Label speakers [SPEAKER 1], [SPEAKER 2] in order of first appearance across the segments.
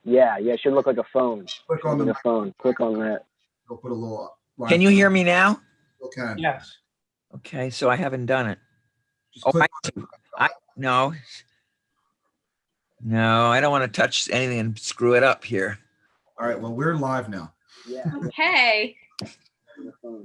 [SPEAKER 1] Yeah, it should look like a phone.
[SPEAKER 2] Click on the
[SPEAKER 1] phone. Click on that.
[SPEAKER 2] Go put a little line.
[SPEAKER 3] Can you hear me now?
[SPEAKER 2] Okay.
[SPEAKER 4] Yes.
[SPEAKER 3] Okay, so I haven't done it.
[SPEAKER 2] Just
[SPEAKER 3] Oh,
[SPEAKER 2] click
[SPEAKER 3] no, I don't want to touch anything and screw it up here.
[SPEAKER 2] All right, well, we're live now.
[SPEAKER 1] Yeah.
[SPEAKER 5] Okay.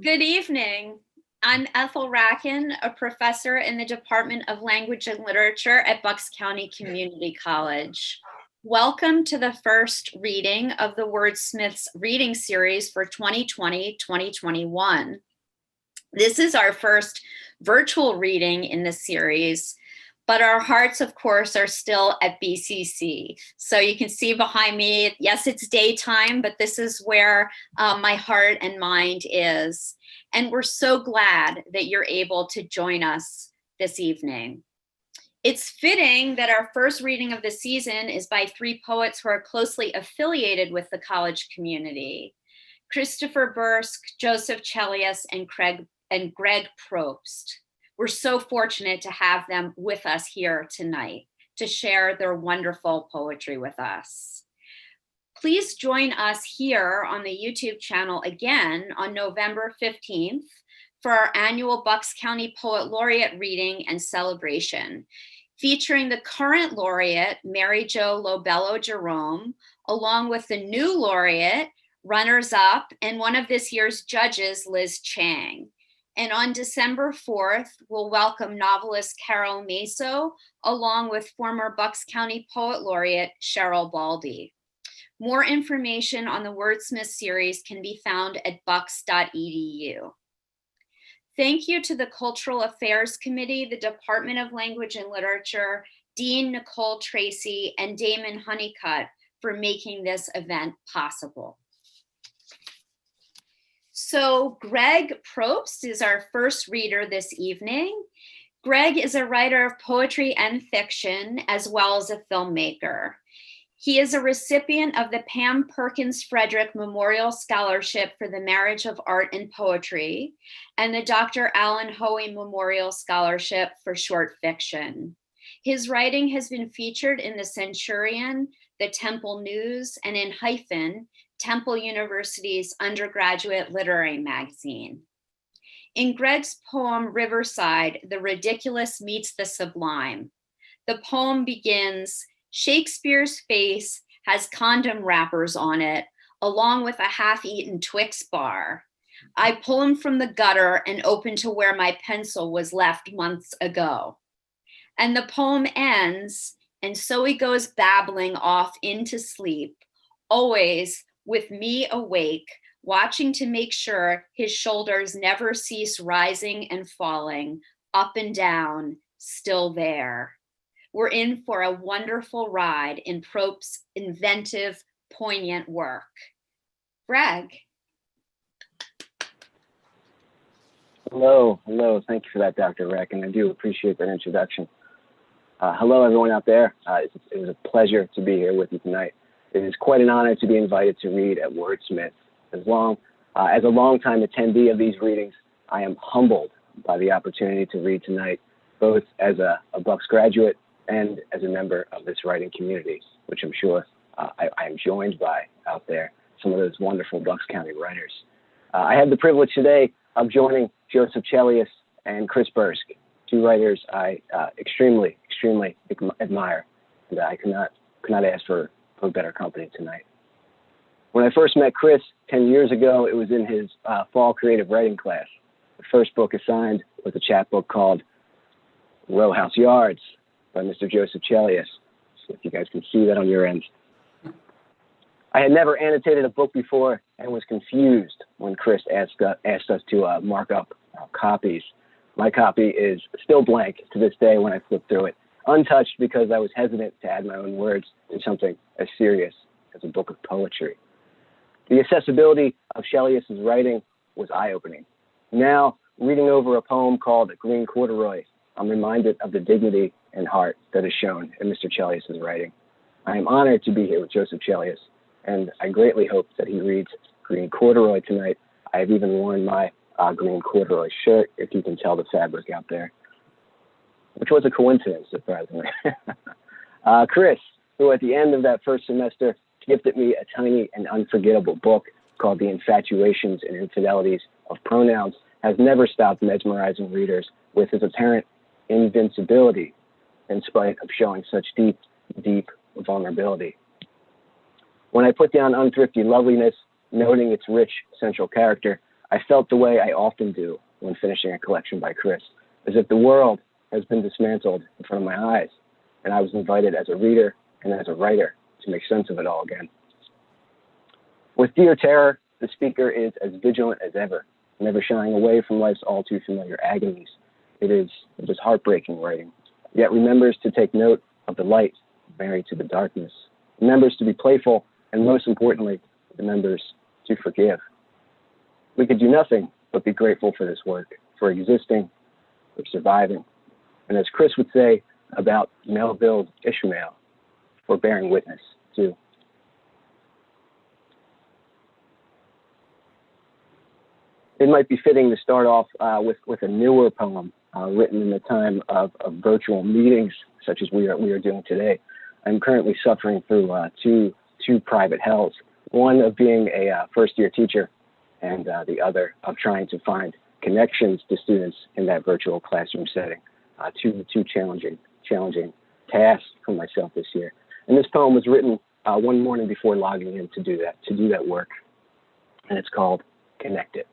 [SPEAKER 5] Good evening. I'm Ethel Racken, a professor in the Department of Language and Literature at Bucks County Community College. Welcome to the first reading of the Wordsmiths reading series for 2020-2021. This is our first virtual reading in the series, but our hearts, of course, are still at BCC. So you can see behind me, yes, it's daytime, but this is where my heart and mind is. And we're so glad that you're able to join us this evening. It's fitting that our first reading of the season is by three poets who are closely affiliated with the college community: Christopher Bursk, Joseph Chelius, and Greg Probst. We're so fortunate to have them with us here tonight to share their wonderful poetry with us. Please join us here on the YouTube channel again on November 15th for our annual Bucks County Poet Laureate reading and celebration, featuring the current laureate, Mary Jo Lobello Jerome, along with the new laureate, runners-up, and one of this year's judges, Liz Chang. And on December 4th, we'll welcome novelist Carol Maso, along with former Bucks County Poet Laureate Cheryl Baldy. More information on the Wordsmiths series can be found at bucks.edu. Thank you to the Cultural Affairs Committee, the Department of Language and Literature, Dean Nicole Tracy, and Damon Honeycutt for making this event possible. So Greg Probst is our first reader this evening. Greg is a writer of poetry and fiction, as well as a filmmaker. He is a recipient of the Pam Perkins Frederick Memorial Scholarship for the Marriage of Art and Poetry and the Dr. Alan Hoey Memorial Scholarship for Short Fiction. His writing has been featured in the Centurion, the Temple News, and in Hyphen, Temple University's undergraduate literary magazine. In Greg's poem, Riverside, the ridiculous meets the sublime. The poem begins, Shakespeare's face has condom wrappers on it, along with a half-eaten Twix bar. I pull him from the gutter and open to where my pencil was left months ago. And the poem ends, and so he goes babbling off into sleep, always with me awake, watching to make sure his shoulders never cease rising and falling, up and down, still there. We're in for a wonderful ride in Probst's inventive, poignant work. Greg.
[SPEAKER 1] Hello. Thank you for that, Dr. Reck, and I do appreciate that introduction. Hello, everyone out there. It was a pleasure to be here with you tonight. It is quite an honor to be invited to read at Wordsmiths. As a longtime attendee of these readings, I am humbled by the opportunity to read tonight, both as a Bucks graduate and as a member of this writing community, which I'm sure I am joined by out there, some of those wonderful Bucks County writers. I have the privilege today of joining Joseph Chelius and Chris Bursk, two writers I extremely admire, and I could not ask for better company tonight. When I first met Chris 10 years ago, it was in his fall creative writing class. The first book assigned was a chapbook called Row House Yards by Mr. Joseph Chelius. So if you guys can see that on your end. I had never annotated a book before and was confused when Chris asked us to mark up copies. My copy is still blank to this day when I flip through it, untouched because I was hesitant to add my own words to something as serious as a book of poetry. The accessibility of Chelius's writing was eye-opening. Now, reading over a poem called Green Corduroy, I'm reminded of the dignity and heart that is shown in Mr. Chelius's writing. I am honored to be here with Joseph Chelius, and I greatly hope that he reads Green Corduroy tonight. I have even worn my green corduroy shirt, if you can tell the fabric out there, which was a coincidence, surprisingly. Chris, who at the end of that first semester gifted me a tiny and unforgettable book called The Infatuations and Infidelities of Pronouns, has never stopped mesmerizing readers with his apparent invincibility in spite of showing such deep, deep vulnerability. When I put down Unthrifty Loveliness, noting its rich central character, I felt the way I often do when finishing a collection by Chris, as if the world has been dismantled in front of my eyes, and I was invited as a reader and as a writer to make sense of it all again. With Dear Terror, the speaker is as vigilant as ever, never shying away from life's all too familiar agonies. It is heartbreaking writing, yet remembers to take note of the light married to the darkness, remembers to be playful, and most importantly, remembers to forgive. We could do nothing but be grateful for this work, for existing, for surviving, and as Chris would say about Melville Ishmael, for bearing witness too. It might be fitting to start off with a newer poem written in the time of virtual meetings such as we are doing today. I'm currently suffering through two private hells, one of being a first-year teacher and the other of trying to find connections to students in that virtual classroom setting. Two challenging tasks for myself this year. And this poem was written one morning before logging in to do that work. And it's called Connected.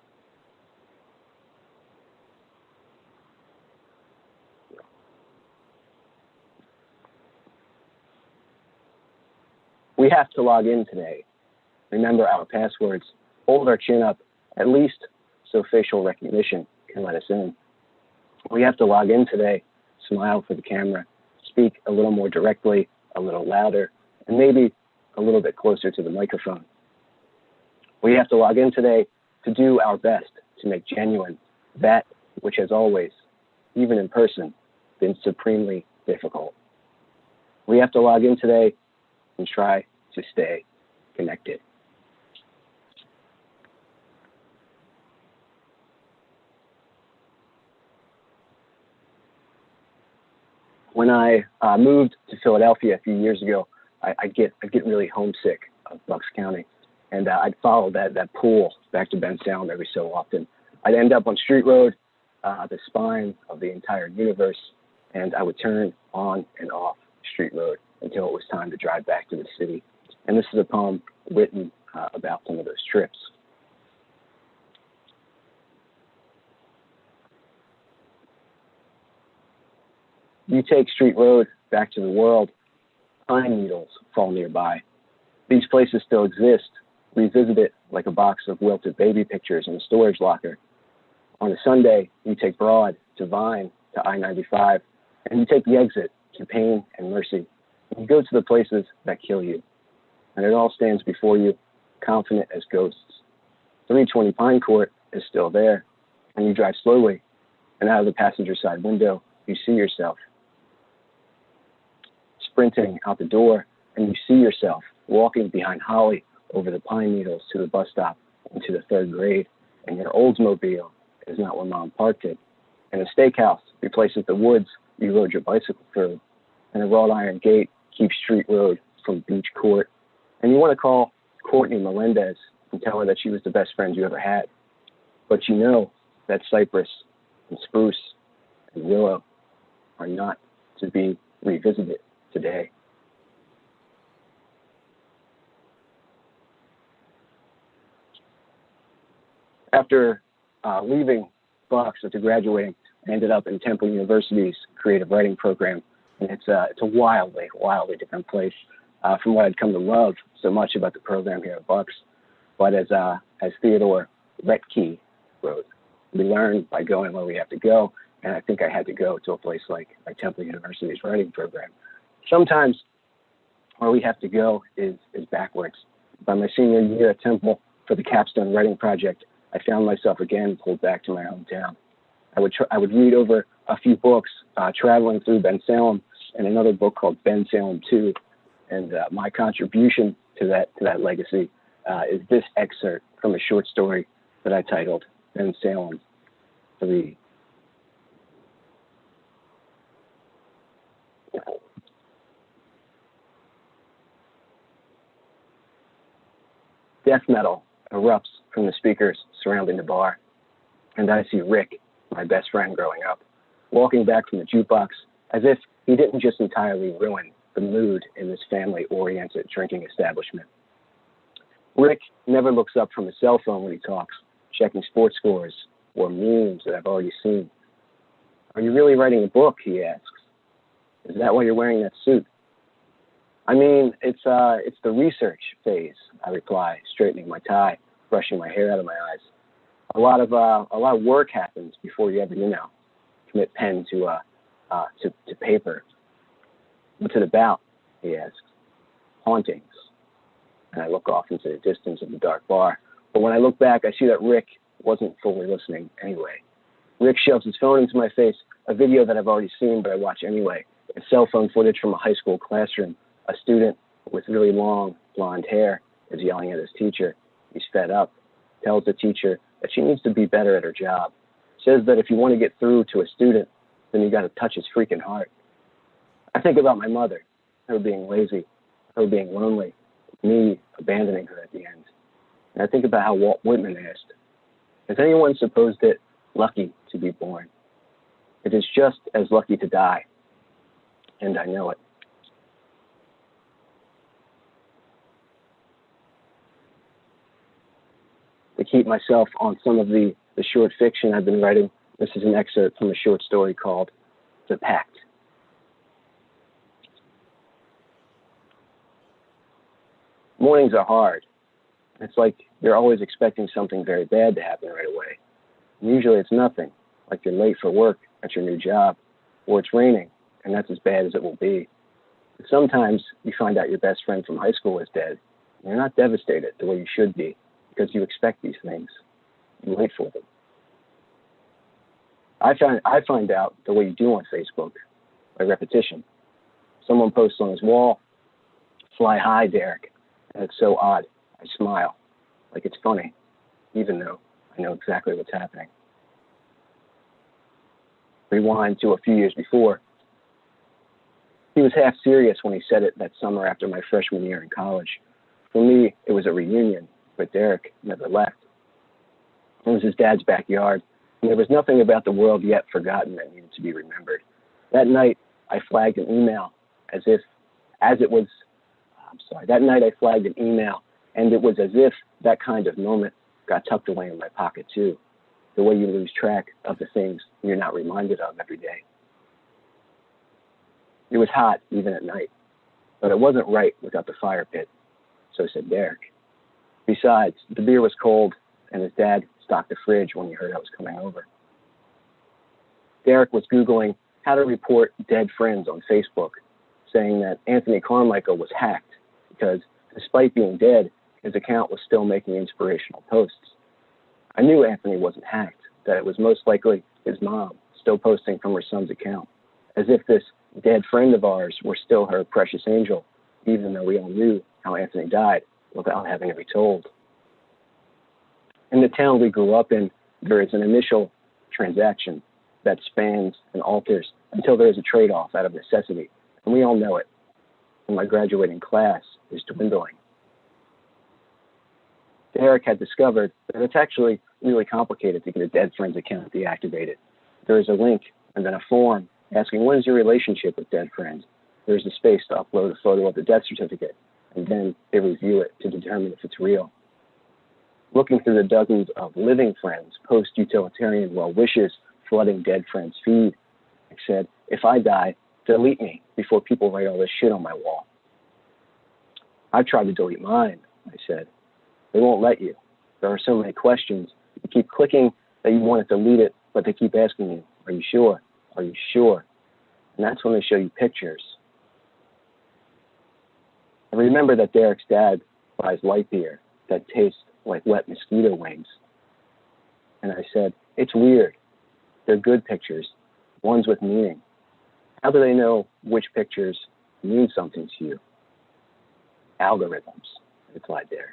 [SPEAKER 1] We have to log in today. Remember our passwords, hold our chin up, at least so facial recognition can let us in. We have to log in today, smile for the camera, speak a little more directly, a little louder, and maybe a little bit closer to the microphone. We have to log in today to do our best to make genuine that which has always, even in person, been supremely difficult. We have to log in today and try to stay connected. When I moved to Philadelphia a few years ago, I get really homesick of Bucks County, and I'd follow that pool back to Ben Salem every so often. I'd end up on Street Road, the spine of the entire universe, and I would turn on and off Street Road until it was time to drive back to the city. And this is a poem written about some of those trips. You take Street Road back to the world, pine needles fall nearby. These places still exist, revisit it like a box of wilted baby pictures in a storage locker. On a Sunday, you take Broad to Vine to I-95, and you take the exit to Pain and Mercy. And you go to the places that kill you, and it all stands before you, confident as ghosts. 320 Pine Court is still there, and you drive slowly, and out of the passenger side window, you see yourself sprinting out the door, and you see yourself walking behind Holly over the pine needles to the bus stop into the third grade, and your Oldsmobile is not where Mom parked it, and a steakhouse replaces the woods you rode your bicycle through, and a wrought iron gate keeps Street Road from Beach Court, and you want to call Courtney Melendez and tell her that she was the best friend you ever had, but you know that cypress and spruce and willow are not to be revisited today. After leaving Bucks, after graduating, I ended up in Temple University's creative writing program, and it's a wildly different place from what I'd come to love so much about the program here at Bucks. But as Theodore Retke wrote, we learn by going where we have to go, and I think I had to go to a place like Temple University's writing program. Sometimes where we have to go is backwards. By my senior year at Temple for the capstone writing project, I found myself again pulled back to my hometown. I would read over a few books, traveling through Ben Salem, and another book called Ben Salem 2. And my contribution to that legacy is this excerpt from a short story that I titled Ben Salem 3. Death metal erupts from the speakers surrounding the bar, and I see Rick, my best friend growing up, walking back from the jukebox as if he didn't just entirely ruin the mood in this family-oriented drinking establishment. Rick never looks up from his cell phone when he talks, checking sports scores or memes that I've already seen. Are you really writing a book, he asks. Is that why you're wearing that suit? I mean, it's the research phase, I reply, straightening my tie, brushing my hair out of my eyes. A lot of work happens before you ever, commit pen to paper. What's it about? He asks. Hauntings. And I look off into the distance of the dark bar. But when I look back, I see that Rick wasn't fully listening anyway. Rick shoves his phone into my face, a video that I've already seen, but I watch anyway. It's cell phone footage from a high school classroom. A student with really long blonde hair is yelling at his teacher. He's fed up, tells the teacher that she needs to be better at her job. Says that if you want to get through to a student, then you got to touch his freaking heart. I think about my mother, her being lazy, her being lonely, me abandoning her at the end. And I think about how Walt Whitman asked, is anyone supposed it lucky to be born? It is just as lucky to die, and I know it. To keep myself on some of the short fiction I've been writing, this is an excerpt from a short story called The Pact. Mornings are hard. It's like you're always expecting something very bad to happen right away. And usually it's nothing, like you're late for work at your new job, or it's raining, and that's as bad as it will be. But sometimes you find out your best friend from high school is dead, and you're not devastated the way you should be, because you expect these things. You wait for them. I find out the way you do on Facebook, by repetition. Someone posts on his wall, "Fly high, Derek," and it's so odd. I smile, like it's funny, even though I know exactly what's happening. Rewind to a few years before. He was half serious when he said it that summer after my freshman year in college. For me, it was a reunion, but Derek never left. It was his dad's backyard, and there was nothing about the world yet forgotten that needed to be remembered. That night, I flagged an email That night I flagged an email, and it was as if that kind of moment got tucked away in my pocket too, the way you lose track of the things you're not reminded of every day. It was hot even at night, but it wasn't right without the fire pit, so said Derek. Besides, the beer was cold, and his dad stocked the fridge when he heard I was coming over. Derek was Googling how to report dead friends on Facebook, saying that Anthony Carmichael was hacked because, despite being dead, his account was still making inspirational posts. I knew Anthony wasn't hacked, that it was most likely his mom still posting from her son's account, as if this dead friend of ours were still her precious angel, even though we all knew how Anthony died without having to be told. In the town we grew up in, there is an initial transaction that spans and alters until there is a trade-off out of necessity, and we all know it. And my graduating class is dwindling. Derek had discovered that it's actually really complicated to get a dead friend's account deactivated. There is a link and then a form asking, what is your relationship with dead friends? There's a space to upload a photo of the death certificate, and then they review it to determine if it's real. Looking through the dozens of living friends, post-utilitarian well wishes flooding dead friends' feed, I said, if I die, delete me before people write all this shit on my wall. I've tried to delete mine, I said. They won't let you. There are so many questions. You keep clicking that you want to delete it, but they keep asking you, are you sure? Are you sure? And that's when they show you pictures. I remember that Derek's dad buys light beer that tastes like wet mosquito wings. And I said, it's weird. They're good pictures, ones with meaning. How do they know which pictures mean something to you? Algorithms, replied Derek.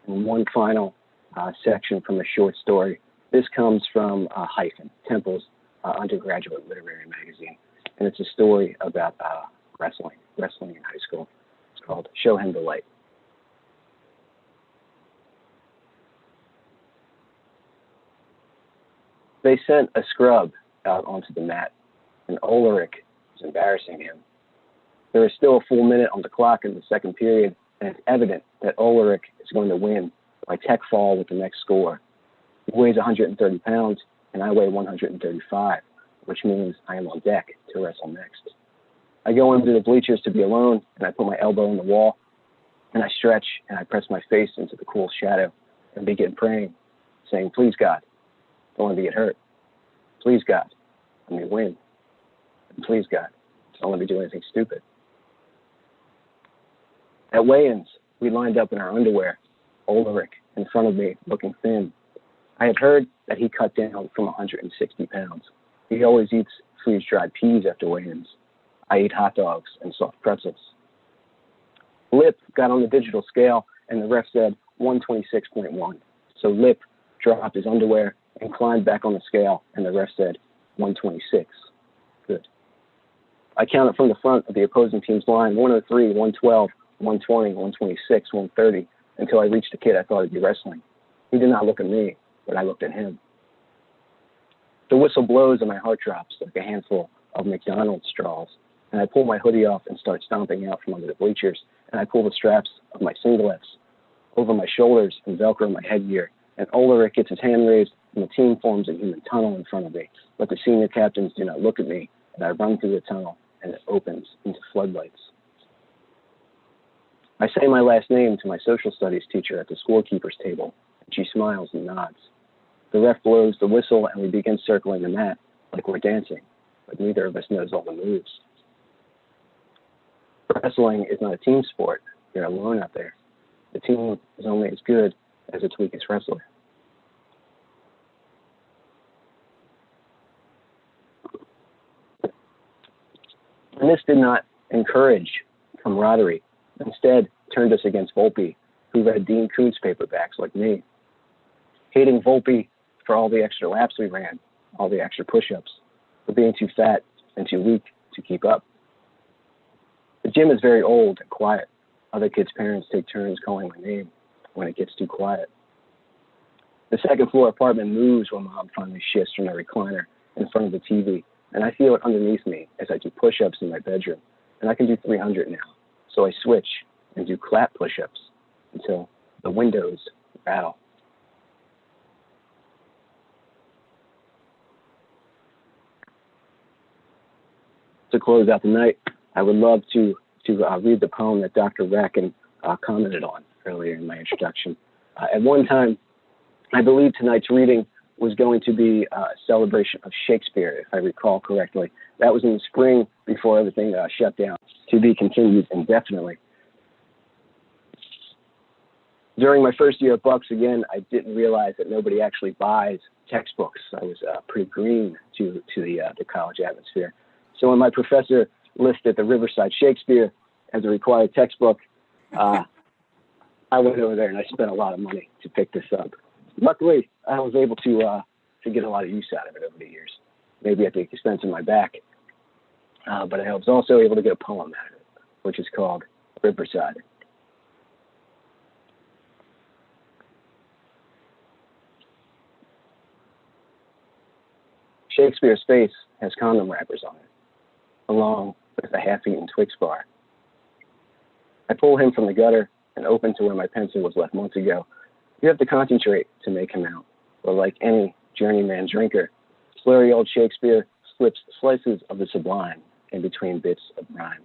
[SPEAKER 1] And one final section from a short story. This comes from Hyphen, Temple's undergraduate literary magazine. And it's a story about wrestling in high school. It's called Show Him the Light. They sent a scrub out onto the mat, and Ulrich was embarrassing him. There is still a full minute on the clock in the second period, and it's evident that Ulrich is going to win by tech fall with the next score. He weighs 130 pounds, and I weigh 135, which means I am on deck to wrestle next. I go into the bleachers to be alone, and I put my elbow in the wall, and I stretch, and I press my face into the cool shadow and begin praying, saying, please, God, don't let me get hurt. Please, God, let me win. And please, God, don't let me do anything stupid. At Weighins, we lined up in our underwear, Ulrich in front of me, looking thin. I had heard that he cut down from 160 pounds. He always eats freeze-dried peas after Weighins. I eat hot dogs and soft pretzels. Lip got on the digital scale, and the ref said 126.1. So Lip dropped his underwear and climbed back on the scale, and the ref said 126. Good. I counted from the front of the opposing team's line, 103, 112, 120, 126, 130, until I reached the kid I thought he'd be wrestling. He did not look at me, but I looked at him. The whistle blows and my heart drops like a handful of McDonald's straws, and I pull my hoodie off and start stomping out from under the bleachers, and I pull the straps of my singlets over my shoulders and Velcro my headgear, and Ulrich gets his hand raised, and the team forms a human tunnel in front of me, but the senior captains do not look at me, and I run through the tunnel, and it opens into floodlights. I say my last name to my social studies teacher at the scorekeeper's table, and she smiles and nods. The ref blows the whistle, and we begin circling the mat like we're dancing, but neither of us knows all the moves. Wrestling is not a team sport. You're alone out there. The team is only as good as its weakest wrestler. And this did not encourage camaraderie. Instead, turned us against Volpe, who read Dean Koontz paperbacks like me. Hating Volpe for all the extra laps we ran, all the extra push-ups, for being too fat and too weak to keep up. The gym is very old and quiet. Other kids' parents take turns calling my name when it gets too quiet. The second floor apartment moves when Mom finally shifts from the recliner in front of the TV, and I feel it underneath me as I do push-ups in my bedroom, and I can do 300 now. So I switch and do clap push-ups until the windows rattle. To close out the night, I would love to read the poem that Dr. Racken commented on earlier in my introduction. At one time, I believe tonight's reading was going to be a celebration of Shakespeare, if I recall correctly. That was in the spring before everything shut down, to be continued indefinitely. During my first year at Bucks, again, I didn't realize that nobody actually buys textbooks. I was pretty green to the college atmosphere. So when my professor listed the Riverside Shakespeare as a required textbook, I went over there and I spent a lot of money to pick this up. Luckily, I was able to get a lot of use out of it over the years, maybe at the expense of my back. But I was also able to get a poem out of it, which is called Riverside. Shakespeare's face has condom wrappers on it, along with a half-eaten Twix bar. I pull him from the gutter and open to where my pencil was left months ago. You have to concentrate to make him out, but like any journeyman drinker, slurry old Shakespeare slips slices of the sublime in between bits of rhyme.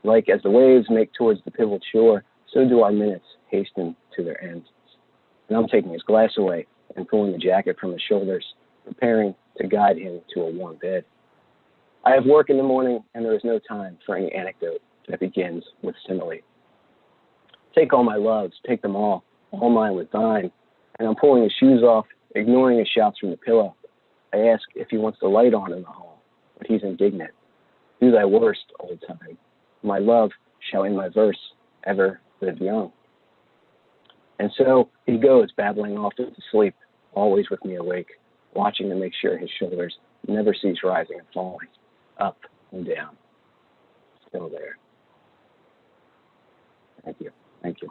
[SPEAKER 1] Like as the waves make towards the pivot shore, so do our minutes hasten to their end. And I'm taking his glass away and pulling the jacket from his shoulders, preparing to guide him to a warm bed. I have work in the morning, and there is no time for any anecdote that begins with simile. Take all my loves, take them all mine with thine. And I'm pulling his shoes off, ignoring his shouts from the pillow. I ask if he wants the light on in the hall, but he's indignant. Do thy worst, old time. My love shall in my verse ever live young. And so he goes babbling off to sleep, always with me awake, watching to make sure his shoulders never cease rising and falling, up and down. still there. Thank you. Thank you.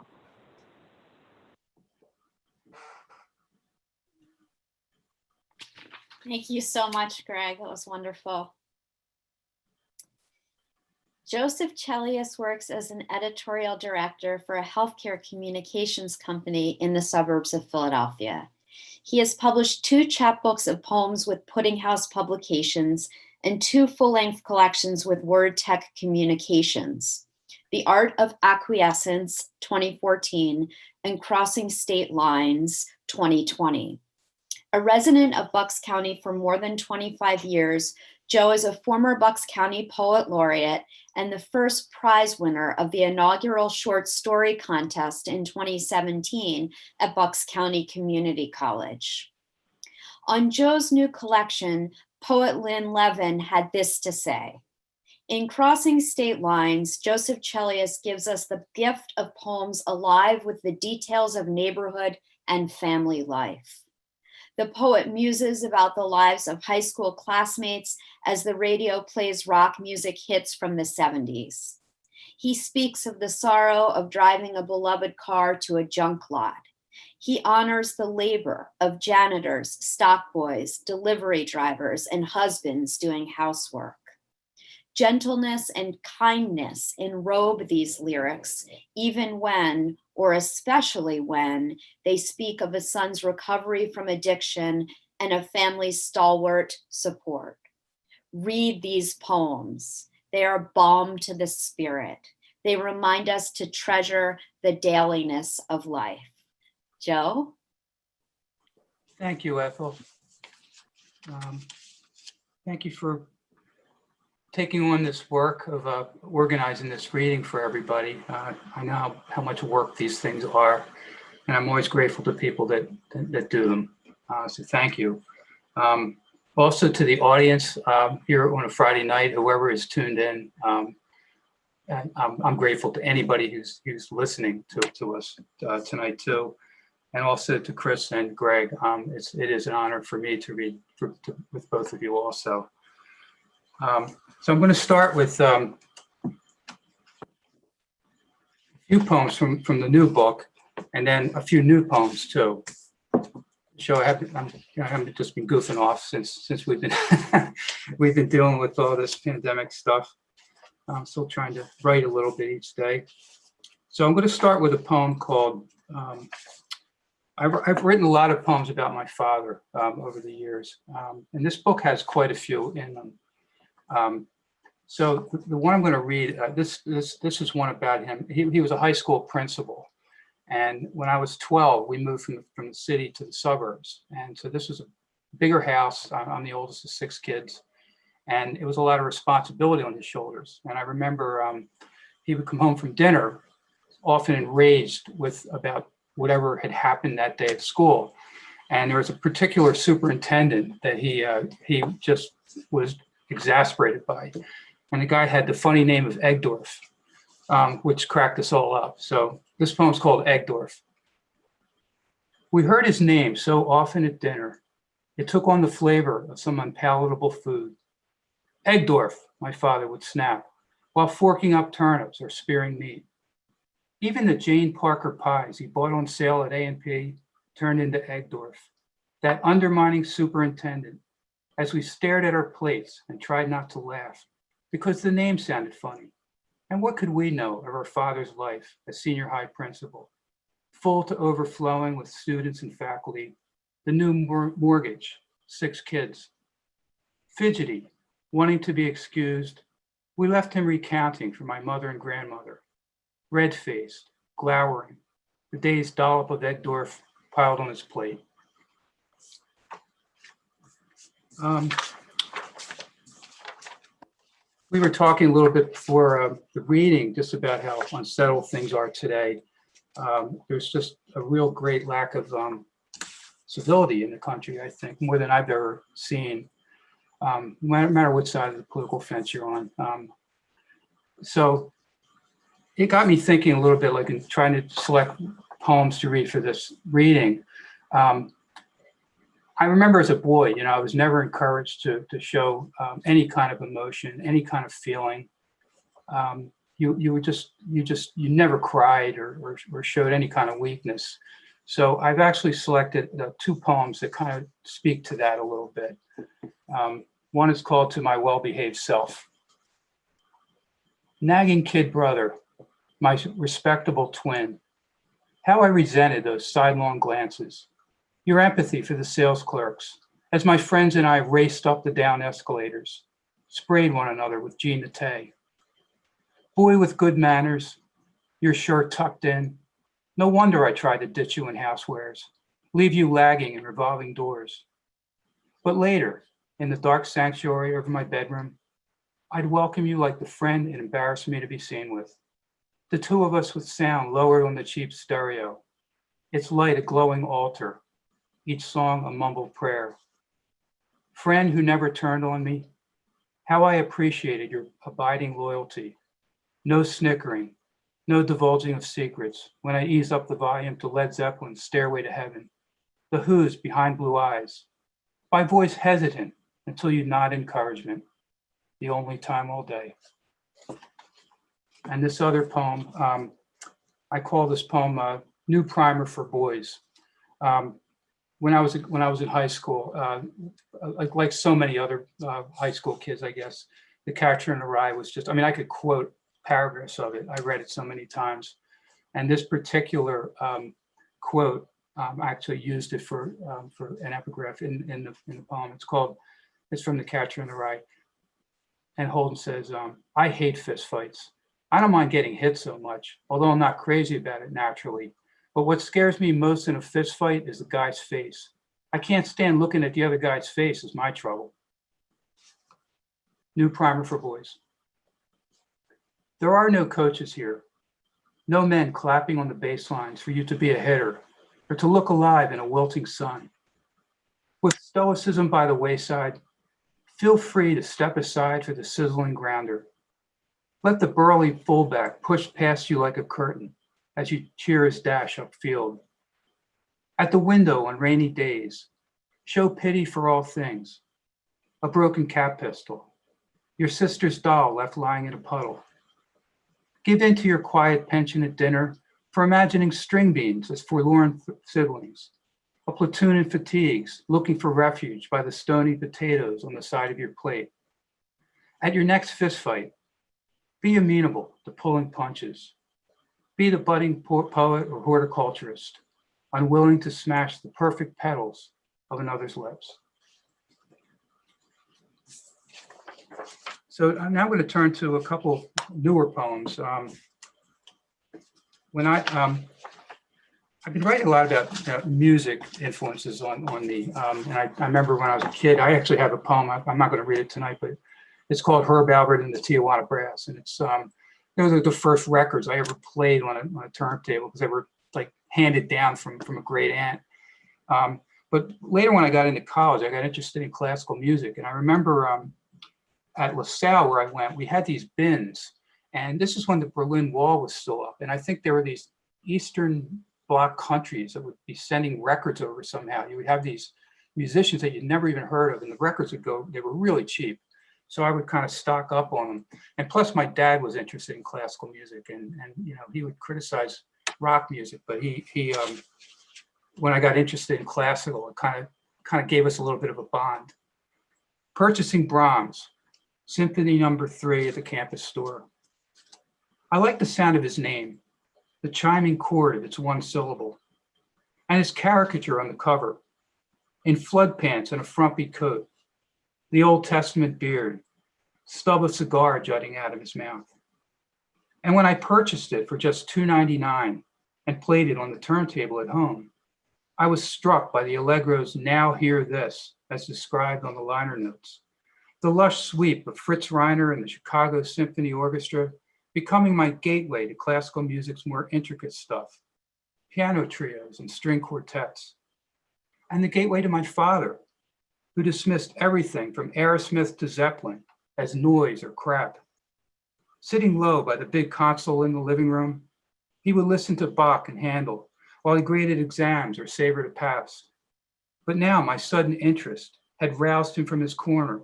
[SPEAKER 5] Thank you so much, Greg. That was wonderful. Joseph Chelius works as an editorial director for a healthcare communications company in the suburbs of Philadelphia. He has published 2 chapbooks of poems with Pudding House Publications and 2 full-length collections with Word Tech Communications, The Art of Acquiescence, 2014, and Crossing State Lines, 2020. A resident of Bucks County for more than 25 years, Joe is a former Bucks County Poet Laureate and the first prize winner of the inaugural short story contest in 2017 at Bucks County Community College. On Joe's new collection, poet Lynn Levin had this to say: "In Crossing State Lines, Joseph Chelius gives us the gift of poems alive with the details of neighborhood and family life. The poet muses about the lives of high school classmates as the radio plays rock music hits from the 70s. He speaks of the sorrow of driving a beloved car to a junk lot. He honors the labor of janitors, stock boys, delivery drivers, and husbands doing housework. Gentleness and kindness enrobe these lyrics, even when, or especially when, they speak of a son's recovery from addiction and a family's stalwart support. Read these poems. They are balm to the spirit. They remind us to treasure the dailiness of life." Joe?
[SPEAKER 4] Thank you, Ethel. Thank you for taking on this work of organizing this reading for everybody. I know how much work these things are, and I'm always grateful to people that do them. So thank you. Also to the audience here on a Friday night, whoever is tuned in, I'm grateful to anybody who's listening to us tonight too. And also to Chris and Greg. It is an honor for me to read with both of you also. So I'm going to start with a few poems from the new book, and then a few new poems too. So I haven't just been goofing off since we've been we've been dealing with all this pandemic stuff. I'm still trying to write a little bit each day. So I'm going to start with a poem called. I've written a lot of poems about my father over the years, and this book has quite a few in them. So the one I'm going to read, this is one about him. He was a high school principal, and when I was 12, we moved from the city to the suburbs, and so this was a bigger house. I'm the oldest of 6 kids, and it was a lot of responsibility on his shoulders. And I remember he would come home from dinner, often enraged about whatever had happened that day at school. And there was a particular superintendent that he just was exasperated by. And the guy had the funny name of Egeldorf, which cracked us all up. So this poem's called Egeldorf. We heard his name so often at dinner, it took on the flavor of some unpalatable food. Egeldorf, my father would snap, while forking up turnips or spearing meat. Even the Jane Parker pies he bought on sale at A&P turned into Egeldorf, that undermining superintendent, as we stared at our plates and tried not to laugh, because the name sounded funny. And what could we know of our father's life as senior high principal, full to overflowing with students and faculty, the new mortgage, 6 kids. Fidgety, wanting to be excused, we left him recounting for my mother and grandmother, red-faced, glowering, the day's dollop of Egeldorf piled on his plate. We were talking a little bit before the reading just about how unsettled things are today. There's just a real great lack of civility in the country, I think, more than I've ever seen, no matter what side of the political fence you're on. So it got me thinking a little bit, like in trying to select poems to read for this reading. I remember as a boy, I was never encouraged to show any kind of emotion, any kind of feeling. You never cried or showed any kind of weakness. So I've actually selected two poems that kind of speak to that a little bit. One is called To My Well-Behaved Self. Nagging kid brother, my respectable twin, how I resented those sidelong glances, your empathy for the sales clerks, as my friends and I raced up the down escalators, sprayed one another with Jean Naté. Boy with good manners, your shirt tucked in. No wonder I tried to ditch you in housewares, leave you lagging in revolving doors. But later, in the dark sanctuary of my bedroom, I'd welcome you like the friend it embarrassed me to be seen with. The two of us with sound lowered on the cheap stereo, its light a glowing altar, each song a mumbled prayer. Friend who never turned on me, how I appreciated your abiding loyalty. No snickering, no divulging of secrets when I ease up the volume to Led Zeppelin's Stairway to Heaven, the Who's Behind Blue Eyes, my voice hesitant until you nod encouragement, the only time all day. And this other poem, I call this poem New Primer for Boys. When I was in high school, like so many other high school kids, I guess, The Catcher in the Rye was just, I mean, I could quote paragraphs of it. I read it so many times. And this particular quote, I actually used it for an epigraph in the poem. It's from The Catcher in the Rye. And Holden says, I hate fist fights. I don't mind getting hit so much, although I'm not crazy about it naturally. But what scares me most in a fist fight is the guy's face. I can't stand looking at the other guy's face is my trouble. New Primer for Boys. There are no coaches here, no men clapping on the baselines for you to be a hitter or to look alive in a wilting sun. With stoicism by the wayside, feel free to step aside for the sizzling grounder. Let the burly fullback push past you like a curtain as you cheer his dash upfield. At the window on rainy days, show pity for all things. A broken cap pistol, your sister's doll left lying in a puddle. Give in to your quiet penchant at dinner for imagining string beans as forlorn siblings. A platoon in fatigues looking for refuge by the stony potatoes on the side of your plate. At your next fist fight, be amenable to pulling punches. Be the budding poet or horticulturist, unwilling to smash the perfect petals of another's lips. So I'm now going to turn to a couple newer poems. I've been writing a lot about music influences on me. And I remember when I was a kid, I actually have a poem. I'm not going to read it tonight, but it's called Herb Alpert and the Tijuana Brass. And it's those are the first records I ever played on a turntable because they were like handed down from a great aunt. But later when I got into college, I got interested in classical music. And I remember at LaSalle where I went, we had these bins. And this is when the Berlin Wall was still up. And I think there were these Eastern Bloc countries that would be sending records over somehow. You would have these musicians that you'd never even heard of, and the records would go, they were really cheap. So I would kind of stock up on them. And plus my dad was interested in classical music and you know, he would criticize rock music, but he when I got interested in classical, it kind of gave us a little bit of a bond. Purchasing Brahms, Symphony No. 3 at the campus store. I like the sound of his name, the chiming chord of its one syllable, and his caricature on the cover, in flood pants and a frumpy coat, the Old Testament beard, stub of cigar jutting out of his mouth. And when I purchased it for just $2.99 and played it on the turntable at home, I was struck by the Allegro's "Now Hear This," as described on the liner notes, the lush sweep of Fritz Reiner and the Chicago Symphony Orchestra becoming my gateway to classical music's more intricate stuff, piano trios and string quartets, and the gateway to my father, who dismissed everything from Aerosmith to Zeppelin as noise or crap. Sitting low by the big console in the living room, he would listen to Bach and Handel while he graded exams or savored a pass. But now my sudden interest had roused him from his corner,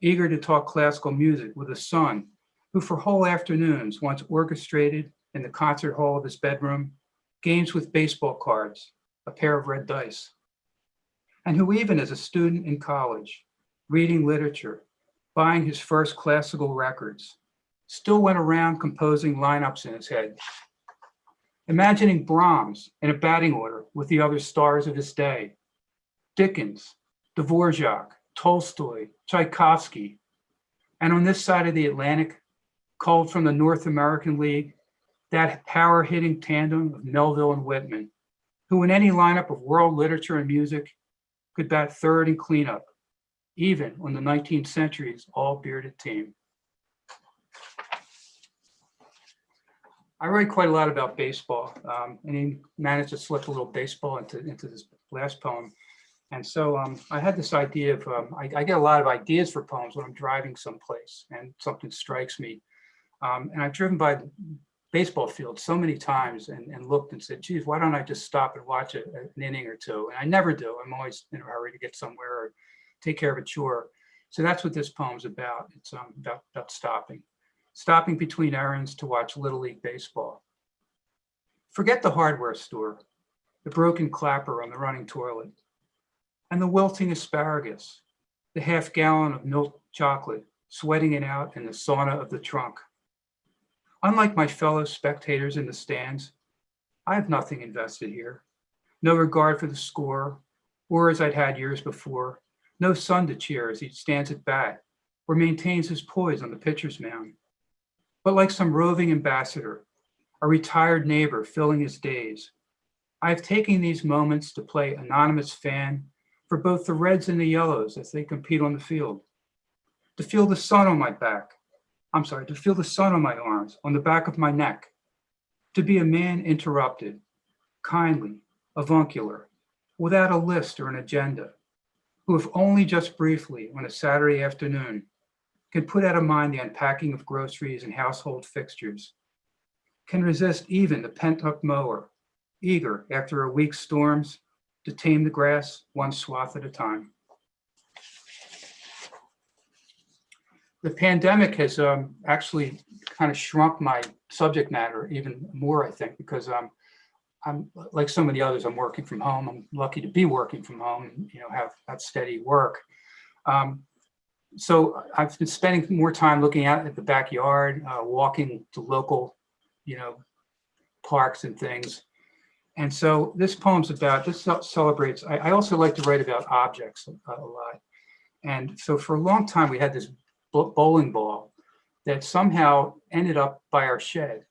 [SPEAKER 4] eager to talk classical music with a son who for whole afternoons once orchestrated in the concert hall of his bedroom games with baseball cards, a pair of red dice, and who even as a student in college, reading literature, buying his first classical records, still went around composing lineups in his head, imagining Brahms in a batting order with the other stars of his day, Dickens, Dvorak, Tolstoy, Tchaikovsky, and on this side of the Atlantic, called from the North American League, that power-hitting tandem of Melville and Whitman, who in any lineup of world literature and music could bat third in cleanup, even on the 19th century's all-bearded team. I write quite a lot about baseball, and he managed to slip a little baseball into this last poem. And so I had this idea of, I get a lot of ideas for poems when I'm driving someplace and something strikes me. And I've driven by the baseball field so many times and looked and said, geez, why don't I just stop and watch an inning or two? And I never do. I'm always in a hurry to get somewhere or take care of a chore. So that's what this poem's about. It's about stopping between errands to watch Little League baseball. Forget the hardware store, the broken clapper on the running toilet, and the wilting asparagus, the half gallon of milk chocolate, sweating it out in the sauna of the trunk. Unlike my fellow spectators in the stands, I have nothing invested here. No regard for the score, or as I'd had years before, no son to cheer as he stands at bat or maintains his poise on the pitcher's mound. But like some roving ambassador, a retired neighbor filling his days, I have taken these moments to play anonymous fan for both the Reds and the Yellows as they compete on the field, to feel the sun on my back, to feel the sun on my arms, on the back of my neck, to be a man interrupted, kindly, avuncular, without a list or an agenda, who if only just briefly on a Saturday afternoon can put out of mind the unpacking of groceries and household fixtures, can resist even the pent-up mower, eager after a week's storms to tame the grass one swath at a time. The pandemic has actually kind of shrunk my subject matter even more, I think, because I'm like so many others, I'm working from home. I'm lucky to be working from home and have that steady work. So I've been spending more time looking out at the backyard, walking to local, parks and things. And so this poem's this celebrates, I also like to write about objects a lot. And so for a long time, we had this bowling ball that somehow ended up by our shed.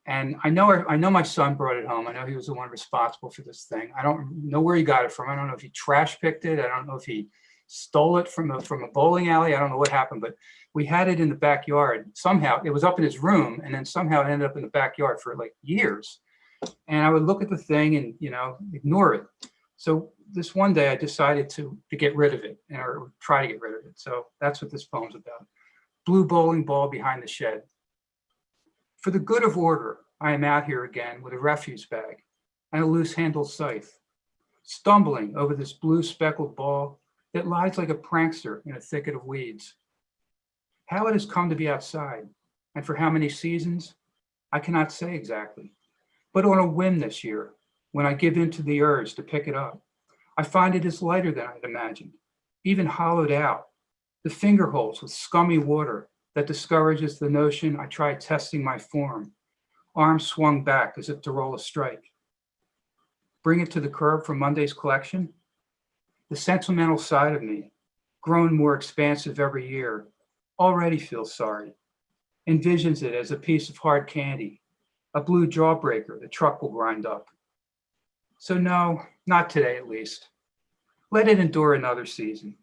[SPEAKER 4] And I know my son brought it home. I know he was the one responsible for this thing. I don't know where he got it from. I don't know if he trash picked it. I don't know if he stole it from a bowling alley. I don't know what happened, but we had it in the backyard. Somehow it was up in his room, and then somehow it ended up in the backyard for like years. And I would look at the thing and ignore it. So this one day I decided to get rid of it, or try to get rid of it. So that's what this poem's about. Blue bowling ball behind the shed. For the good of order, I am out here again with a refuse bag and a loose-handled scythe, stumbling over this blue speckled ball that lies like a prankster in a thicket of weeds. How it has come to be outside, and for how many seasons, I cannot say exactly. But on a whim this year, when I give in to the urge to pick it up, I find it is lighter than I'd imagined, even hollowed out, the finger holes with scummy water that discourages the notion I try testing my form, arms swung back as if to roll a strike. Bring it to the curb for Monday's collection? The sentimental side of me, grown more expansive every year, already feels sorry, envisions it as a piece of hard candy, a blue jawbreaker the truck will grind up. So no, not today at least. Let it endure another season.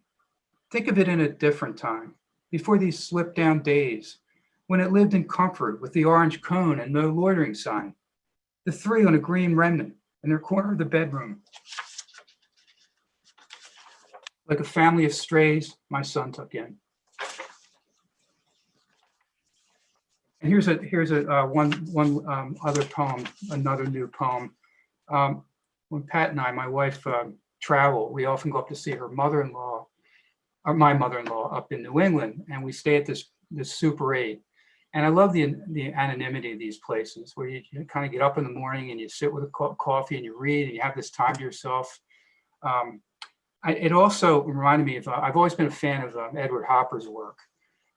[SPEAKER 4] Think of it in a different time, before these slipped down days, when it lived in comfort with the orange cone and no loitering sign, the three on a green remnant in their corner of the bedroom. Like a family of strays, my son took in. And here's one other poem, another new poem. When Pat and I, my wife, travel, we often go up to see her mother-in-law, or my mother-in-law up in New England, and we stay at this Super 8. And I love the anonymity of these places where you kind of get up in the morning and you sit with a coffee and you read and you have this time to yourself. It also reminded me of, I've always been a fan of Edward Hopper's work.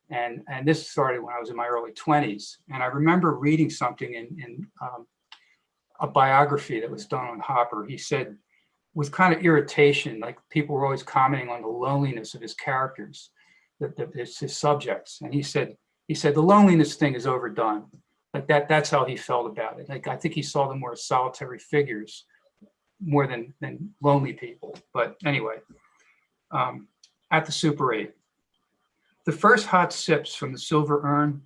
[SPEAKER 4] And this started when I was in my early 20s. And I remember reading something in a biography that was done on Hopper. He said, with kind of irritation, like people were always commenting on the loneliness of his characters, his subjects. And he said, the loneliness thing is overdone. Like that's how he felt about it. Like, I think he saw them more as solitary figures more than lonely people. But anyway, at the Super 8, the first hot sips from the silver urn,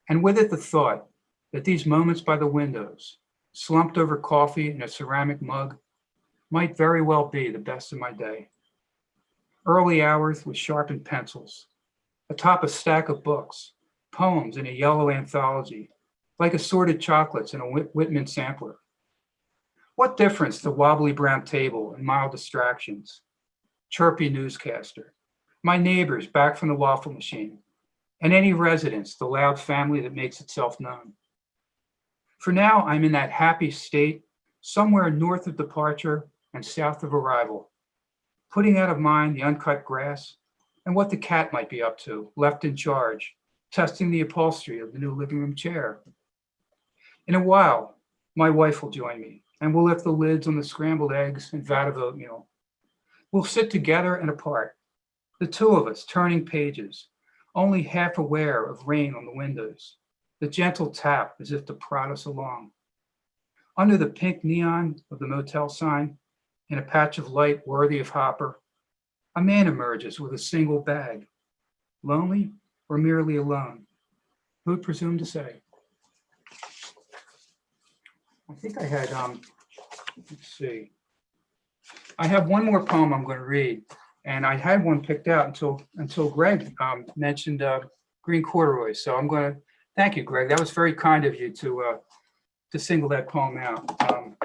[SPEAKER 4] and with it the thought that these moments by the windows, slumped over coffee in a ceramic mug, might very well be the best of my day. Early hours with sharpened pencils, atop a stack of books, poems in a yellow anthology, like assorted chocolates in a Whitman sampler. What difference the wobbly brown table and mild distractions, chirpy newscaster, my neighbors back from the waffle machine, and any residence, the loud family that makes itself known. For now, I'm in that happy state, somewhere north of departure and south of arrival, putting out of mind the uncut grass and what the cat might be up to, left in charge, testing the upholstery of the new living room chair. In a while, my wife will join me, and we'll lift the lids on the scrambled eggs and vat of oatmeal. We'll sit together and apart, the two of us turning pages, only half aware of rain on the windows, the gentle tap as if to prod us along. Under the pink neon of the motel sign, in a patch of light worthy of Hopper, a man emerges with a single bag. Lonely or merely alone? Who'd presume to say? I think I had, let's see. I have one more poem I'm going to read, and I had one picked out until Greg mentioned green corduroy. So I'm going to thank you, Greg. That was very kind of you to single that poem out.